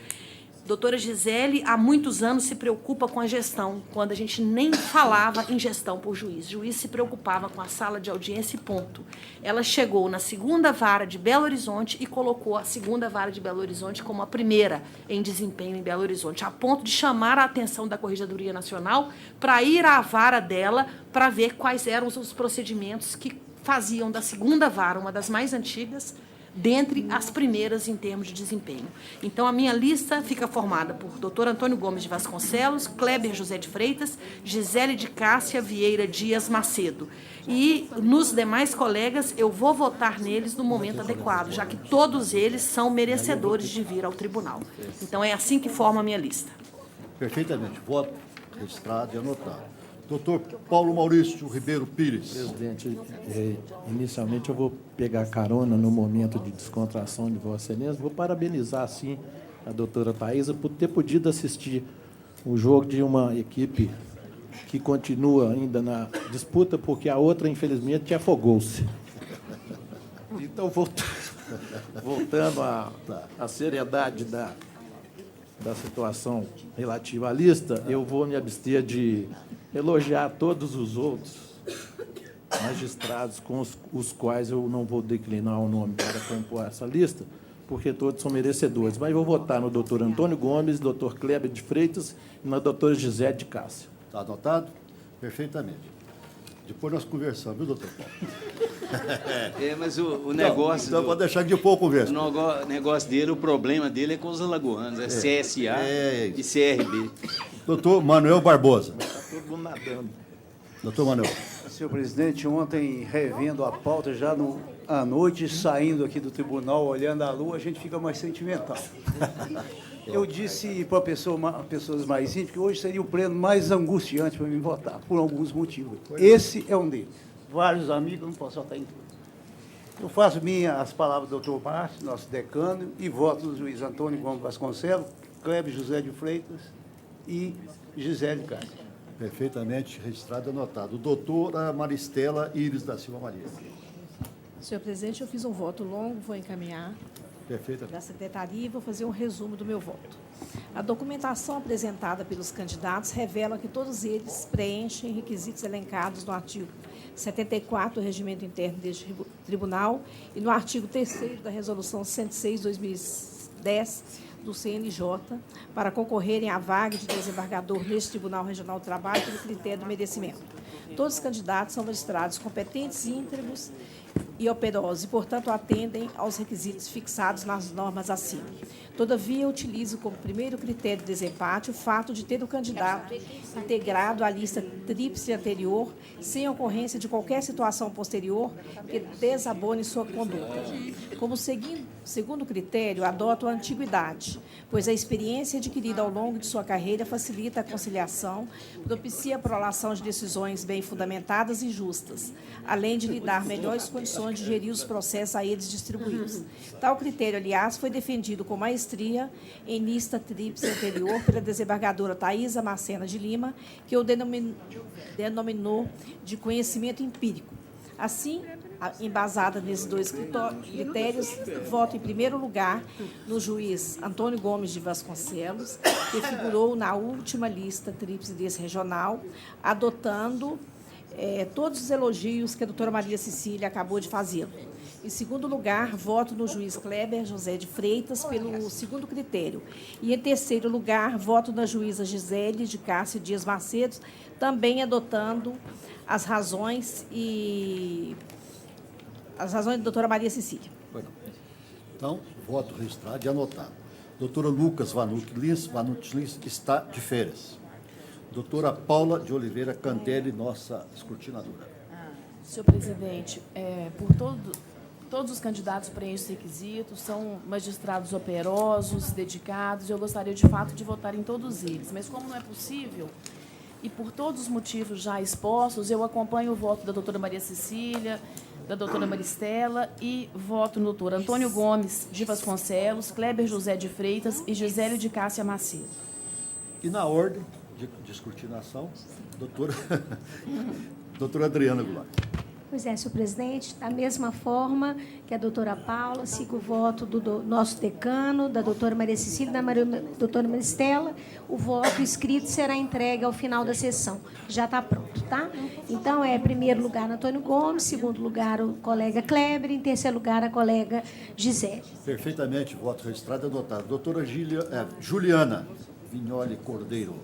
Doutora Gisele, há muitos anos, se preocupa com a gestão, quando a gente nem falava em gestão por juiz. O juiz se preocupava com a sala de audiência e ponto. Ela chegou na 2ª vara de Belo Horizonte e colocou a 2ª vara de Belo Horizonte como a primeira em desempenho em Belo Horizonte, a ponto de chamar a atenção da Corregedoria Nacional para ir à vara dela para ver quais eram os procedimentos que faziam da 2ª vara, uma das mais antigas, dentre as primeiras em termos de desempenho. Então, a minha lista fica formada por doutor Antônio Gomes de Vasconcelos, Kleber José de Freitas, Gisele de Cássia Vieira Dias Macedo. E, nos demais colegas, eu vou votar neles no momento adequado, já que todos eles são merecedores de vir ao tribunal. Então, é assim que forma a minha lista. Perfeitamente. Voto registrado e anotado. Doutor Paulo Maurício Ribeiro Pires. Presidente, inicialmente eu vou pegar carona no momento de descontração de Vossa Excelência. Vou parabenizar, sim, a doutora Thaisa por ter podido assistir o jogo de uma equipe que continua ainda na disputa, porque a outra, infelizmente, afogou-se. Então, voltando à seriedade da situação relativa à lista, eu vou me abster de elogiar todos os outros magistrados com os quais eu não vou declinar o nome para compor essa lista, porque todos são merecedores. Mas vou votar no doutor Antônio Gomes, doutor Kleber de Freitas e na doutora Gisele de Cássia. Está anotado? Perfeitamente. Depois nós conversamos, viu, doutor Paulo? Mas o negócio... Então, pode deixar que depois eu converso. O negócio dele, o problema dele é com os alagoanos, CSA e CRB. Doutor Manuel Barbosa. Está todo mundo nadando. Doutor Manuel. Senhor presidente, ontem, revendo a pauta, já à noite, saindo aqui do tribunal, olhando a lua, a gente fica mais sentimental. Eu disse para pessoas mais íntimas que hoje seria o pleno mais angustiante para mim votar, por alguns motivos. Esse é um deles. Vários amigos, não posso votar em tudo. Eu faço as palavras do doutor Márcio, nosso decano, e voto do juiz Antônio Gomes Vasconcelos, Kleber José de Freitas e Gisele de Cássia. Perfeitamente registrado e anotado. Doutora Maristela Íris da Silva Maria. Senhor presidente, eu fiz um voto longo, vou encaminhar. Perfeitamente. da secretaria e vou fazer um resumo do meu voto. A documentação apresentada pelos candidatos revela que todos eles preenchem requisitos elencados no artigo 74 do Regimento Interno deste Tribunal e no artigo 3º da Resolução 106/2010 do CNJ para concorrerem à vaga de desembargador neste Tribunal Regional do Trabalho pelo critério do merecimento. Todos os candidatos são magistrados competentes, íntegros e operosos e, portanto, atendem aos requisitos fixados nas normas acima. Todavia, utilizo como primeiro critério de desempate o fato de ter o candidato integrado à lista tríplice anterior, sem ocorrência de qualquer situação posterior que desabone sua conduta. Como segundo critério, adoto a antiguidade, pois a experiência adquirida ao longo de sua carreira facilita a conciliação, propicia a prolação de decisões bem fundamentadas e justas, além de lhe dar melhores condições de gerir os processos a eles distribuídos. Tal critério, aliás, foi defendido com maestria em lista tríplice anterior pela desembargadora Thaisa Macena de Lima, que o denominou de conhecimento empírico. Assim, embasada nesses dois critérios, voto em primeiro lugar no juiz Antônio Gomes de Vasconcelos, que figurou na última lista tríplice desse regional, adotando todos os elogios que a doutora Maria Cecília acabou de fazer. Em segundo lugar, voto no juiz Kleber José de Freitas pelo segundo critério. E, em terceiro lugar, voto na juíza Gisele de Cássio Dias Macedo, também adotando as razões da doutora Maria Cecília. Então, voto registrado e anotado. Doutora Lucas Vanucci Lins está de férias. Doutora Paula de Oliveira Cantelli, nossa escrutinadora. Senhor presidente, todos os candidatos preenchem os requisitos, são magistrados operosos, dedicados, eu gostaria, de fato, de votar em todos eles. Mas, como não é possível, e por todos os motivos já expostos, eu acompanho o voto da doutora Maria Cecília, da doutora Maristela e voto no doutor Antônio Gomes de Vasconcelos, Kleber José de Freitas e Gisele de Cássia Macedo. E na ordem de escrutinação, doutora Adriana Goulart. Pois é, senhor presidente, da mesma forma que a doutora Paula, sigo o voto do nosso decano, da doutora Maria Cecília e da doutora Maristela. O voto escrito será entregue ao final da sessão. Já está pronto, tá? Então, primeiro lugar, Antônio Gomes, segundo lugar, o colega Kleber, em terceiro lugar, a colega Gisele. Perfeitamente, voto registrado e anotado. Doutora Juliana Vignoli Cordeiro.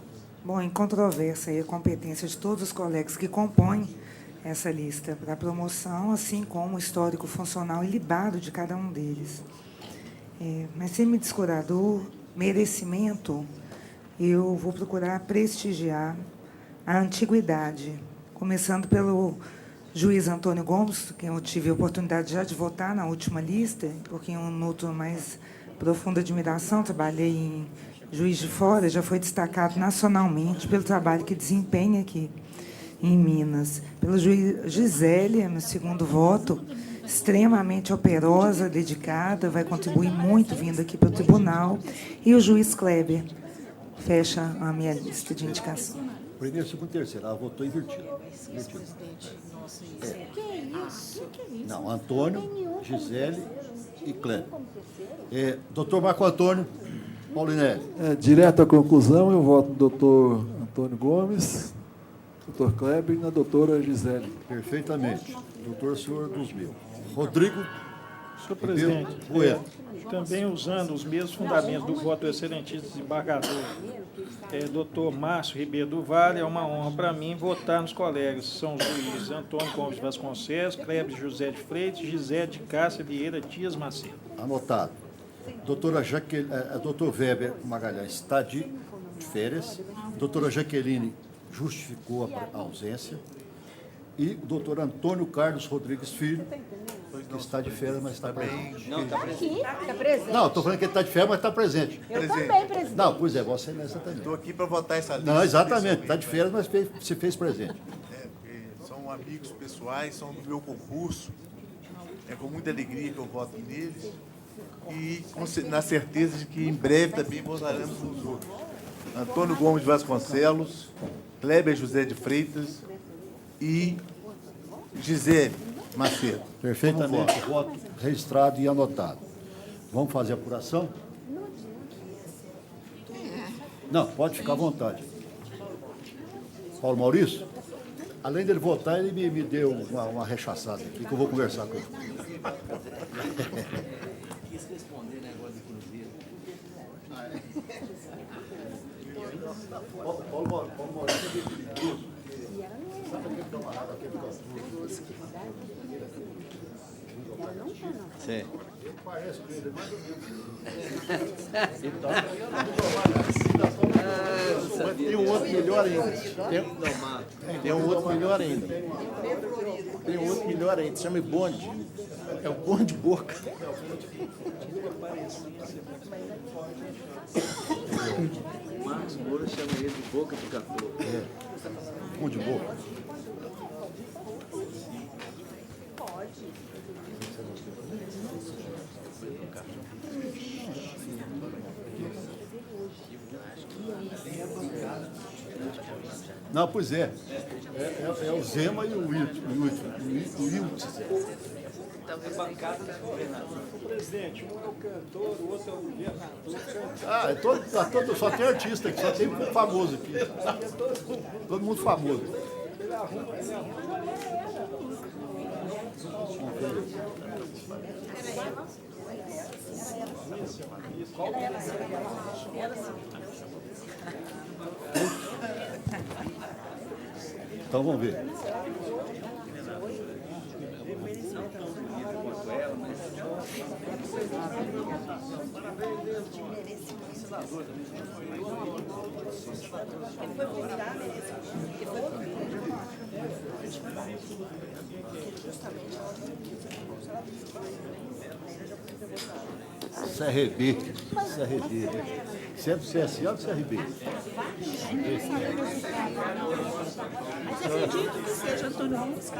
Bom, em controvérsia a competência de todos os colegas que compõem essa lista para promoção, assim como o histórico funcional ilibado de cada um deles. Mas, sem me descurador, merecimento, eu vou procurar prestigiar a antiguidade, começando pelo juiz Antônio Gomes, que eu tive a oportunidade já de votar na última lista, porque em um minuto mais profunda admiração, trabalhei em Juiz de Fora, já foi destacado nacionalmente pelo trabalho que desempenha aqui em Minas. Pelo juiz Gisele, meu segundo voto, extremamente operosa, dedicada, vai contribuir muito vindo aqui para o tribunal. E o juiz Kleber fecha a minha lista de indicação. Primeiro, segundo, terceiro. Ela votou invertido. Que isso? Não, Antônio, Gisele e Kleber. Doutor Marco Antônio Paulinelli. Direto à conclusão, eu voto no doutor Antônio Gomes, doutor Kleber e na doutora Gisele. Perfeitamente. Doutor senhor dos mil. Rodrigo. Senhor presidente, também usando os mesmos fundamentos do voto do excelentíssimo desembargador, doutor Márcio Ribeiro do Vale, é uma honra para mim votar nos colegas. São os juízes Antônio Gomes de Vasconcelos, Kleber José de Freitas, Gisele de Cássia Vieira Dias Macedo. Anotado. Doutor Weber Magalhães está de férias. Doutora Jaqueline justificou a ausência. E o doutor Antônio Carlos Rodrigues Filho, que está de férias, mas está presente. Não, está presente. Está presente. Não, estou falando que ele está de férias, mas está presente. Eu também, presidente. Não, pois é, você nessa também. Estou aqui para votar essa lista. Não, exatamente, está de férias, mas se fez presente. Porque são amigos pessoais, são do meu concurso. É com muita alegria que eu voto neles. E na certeza de que em breve também votaremos nos outros. Antônio Gomes de Vasconcelos, Kleber José de Freitas e Gisele Macedo. Perfeitamente, voto registrado e anotado. Vamos fazer a apuração? Não, pode ficar à vontade. Paulo Maurício, além dele votar, ele me deu uma rechaçada aqui, que eu vou conversar com ele. Quis responder negócio do Cruzeiro. Paulo Maurício é perigoso. Sabe aquele camarada, aquele gostoso? Sim. Parece com ele, mais ou menos. Tem um outro melhor ainda. Tem um outro melhor ainda. Tem um outro melhor ainda. Se chama Bonde. É o Bonde Boca. Marcos Moura chama ele de Boca de Catu. Bonde Boca. Não, pois é. É o Zema e o Wiltz. É bancada do governador. Presidente, um é o cantor, o outro é o governador. Ah, só tem artista aqui, só tem famoso aqui. Todo mundo famoso. Então vamos ver. CRB. Sempre CSA ou CRB? Mas acredito que seja Antônio Ramos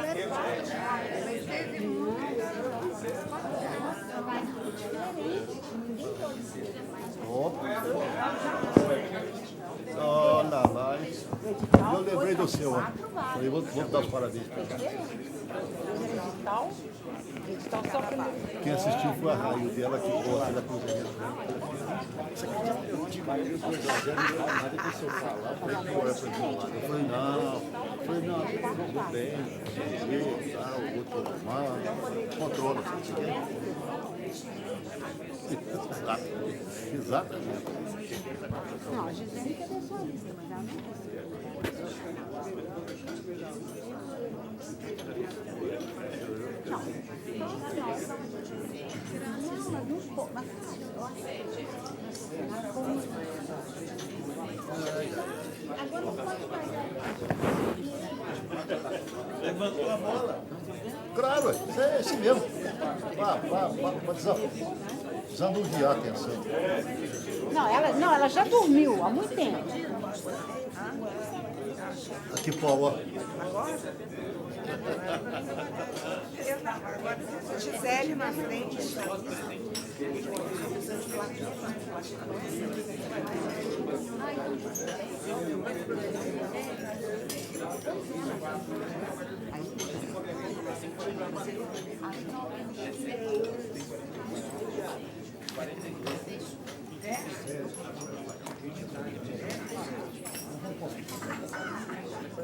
Olha lá. Eu lembrei do seu. Falei, vou dar os parabéns para ele. Quem assistiu foi a Raio dela, que gosta da Cruzeiro. Isso aqui eu tinha 2-0, não fala nada que se eu falar. Eu falei, pô, essa de um lado. Eu falei, não, tudo bem, o outro mal, controla. Exatamente. Não, a Gisele quer ver sua lista, mas ela não quer. Levantou a bola. Claro, é esse mesmo. Para desanuviar a atenção. Não, ela já dormiu há muito tempo. Aqui, Paulo, ó. Gisele na frente.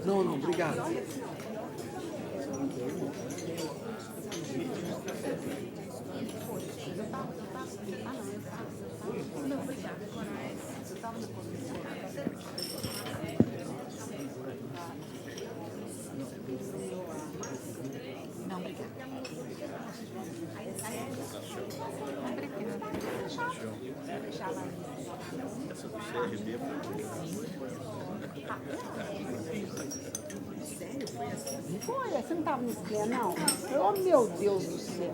Não, obrigado. Foi, você não estava nesse pé, não? Oh, meu Deus do céu.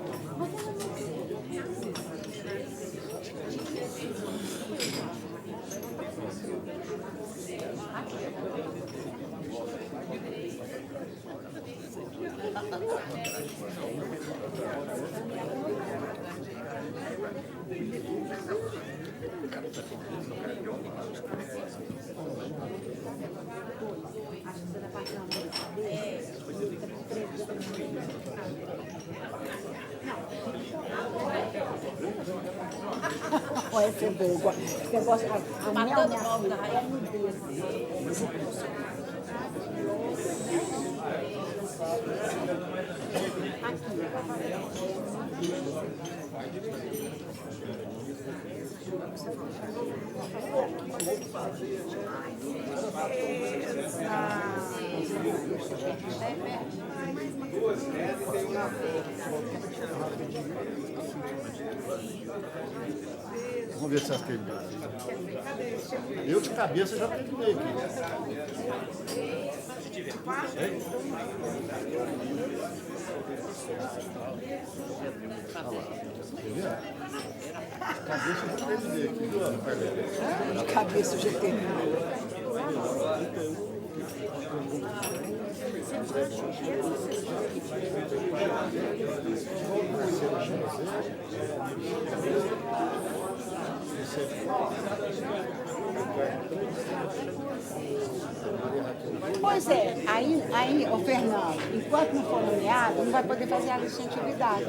Olha, você boa. Você gosta. A minha filha é nudez. Vamos ver se ela terminou. Eu de cabeça já terminei aqui. Cabeça eu já terminei aqui, viu, Carlene? De cabeça eu já terminei. Pois é, aí, ô Fernando, enquanto não for nomeado, não vai poder fazer a lista de antiguidade.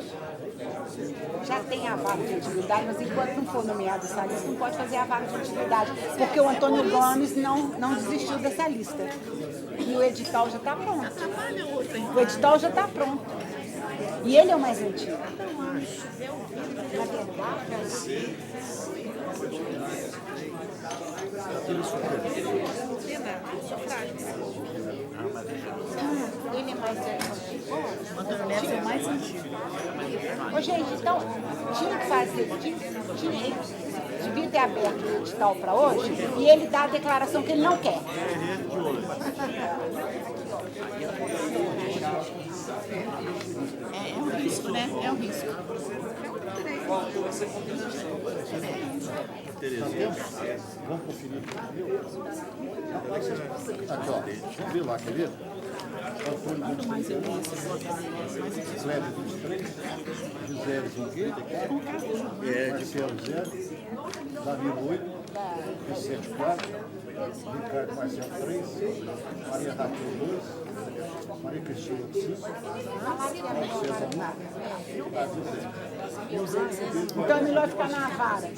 Já tem a vaga de antiguidade, mas enquanto não for nomeado essa lista, não pode fazer a vaga de antiguidade, porque o Antônio Gomes não desistiu dessa lista. E o edital já está pronto. O edital já está pronto. E ele é o mais antigo. Na verdade, ele é mais antigo. Antônio Neves é o mais antigo. Ô, gente, então, tinha que fazer, devia ter aberto o edital para hoje, e ele dá a declaração que ele não quer. É um risco, né? É um risco. Vamos conferir aqui, ó. Vamos ver lá, quer ver? Antônio 23, Cléber 23, Gisele 24, Marcelo 0, Danilo 8, Vicente 4, Ricardo Marcelo 3, Maria Raquel 2, Maria Cristina 5, Maria César 1, Davi 0. Então é melhor ficar na vara.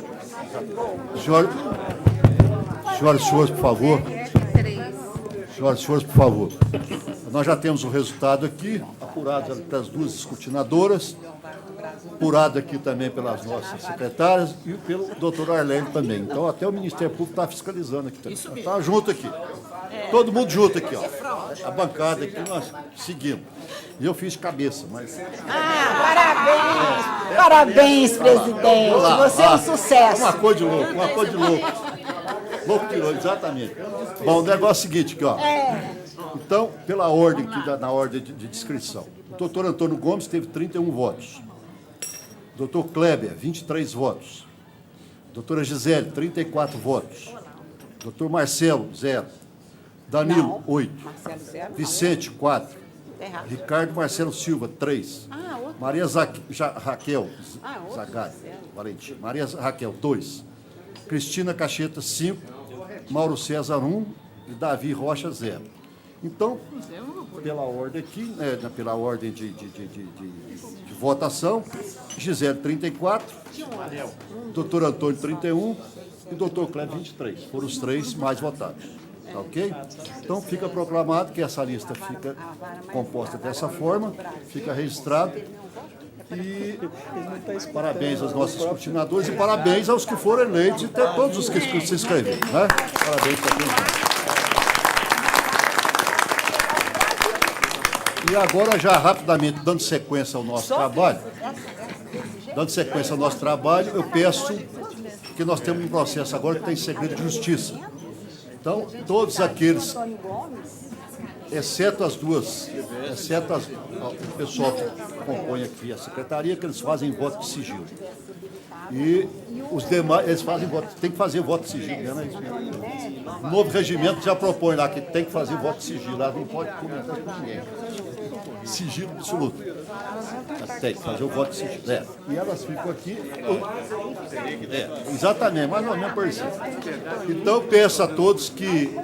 Senhoras e senhores, por favor. Senhoras e senhores, por favor. Nós já temos o resultado aqui, apurado pelas duas escrutinadoras, apurado aqui também pelas nossas secretárias e pelo doutor Arlene também. Então, até o Ministério Público está fiscalizando aqui também. Está junto aqui. Todo mundo junto aqui, ó. A bancada aqui, nós seguimos. E eu fiz de cabeça, mas... Parabéns! Parabéns, presidente! Você é um sucesso! Uma coisa de louco, uma coisa de louco. Louco tirou, exatamente. Bom, o negócio é o seguinte aqui, ó. Então, pela ordem aqui, na ordem de descrição. O doutor Antônio Gomes teve 31 votos. Doutor Kleber, 23 votos. Doutora Gisele, 34 votos. Doutor Marcelo, 0. Danilo, 8. Vicente, 4. Ricardo Marcelo Silva, 3. Maria Raquel Zagari, Valentim. Maria Raquel, 2. Cristina Cacheta, 5. Mauro César, 1. E Davi Rocha, 0. Então, pela ordem aqui, pela ordem de votação, Gisele, 34. Doutor Antônio, 31. E doutor Kleber, 23. Foram os 3 mais votados. Tá ok? Então, fica proclamado que essa lista fica composta dessa forma, fica registrado. E parabéns aos nossos escrutinadores e parabéns aos que foram eleitos e todos os que se inscreveram. Né? Parabéns também. E agora, já rapidamente, dando sequência ao nosso trabalho, eu peço que nós temos um processo agora que tem segredo de justiça. Então, todos aqueles, exceto o pessoal que compõe aqui a secretaria, que eles fazem voto de sigilo. E os demais, eles fazem voto, tem que fazer voto de sigilo, né? O novo regimento já propõe lá que tem que fazer voto de sigilo, lá não pode comentar com ninguém. Sigilo absoluto. Tem que fazer o voto de sigilo. E elas ficam aqui. Exatamente, mais ou menos por isso. Então, eu peço a todos que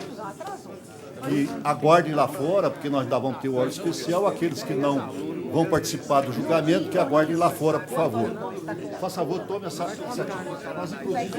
aguardem lá fora, porque nós ainda vamos ter o hora especial. Aqueles que não vão participar do julgamento, que aguardem lá fora, por favor. Por favor, tome essa iniciativa. Nós, inclusive,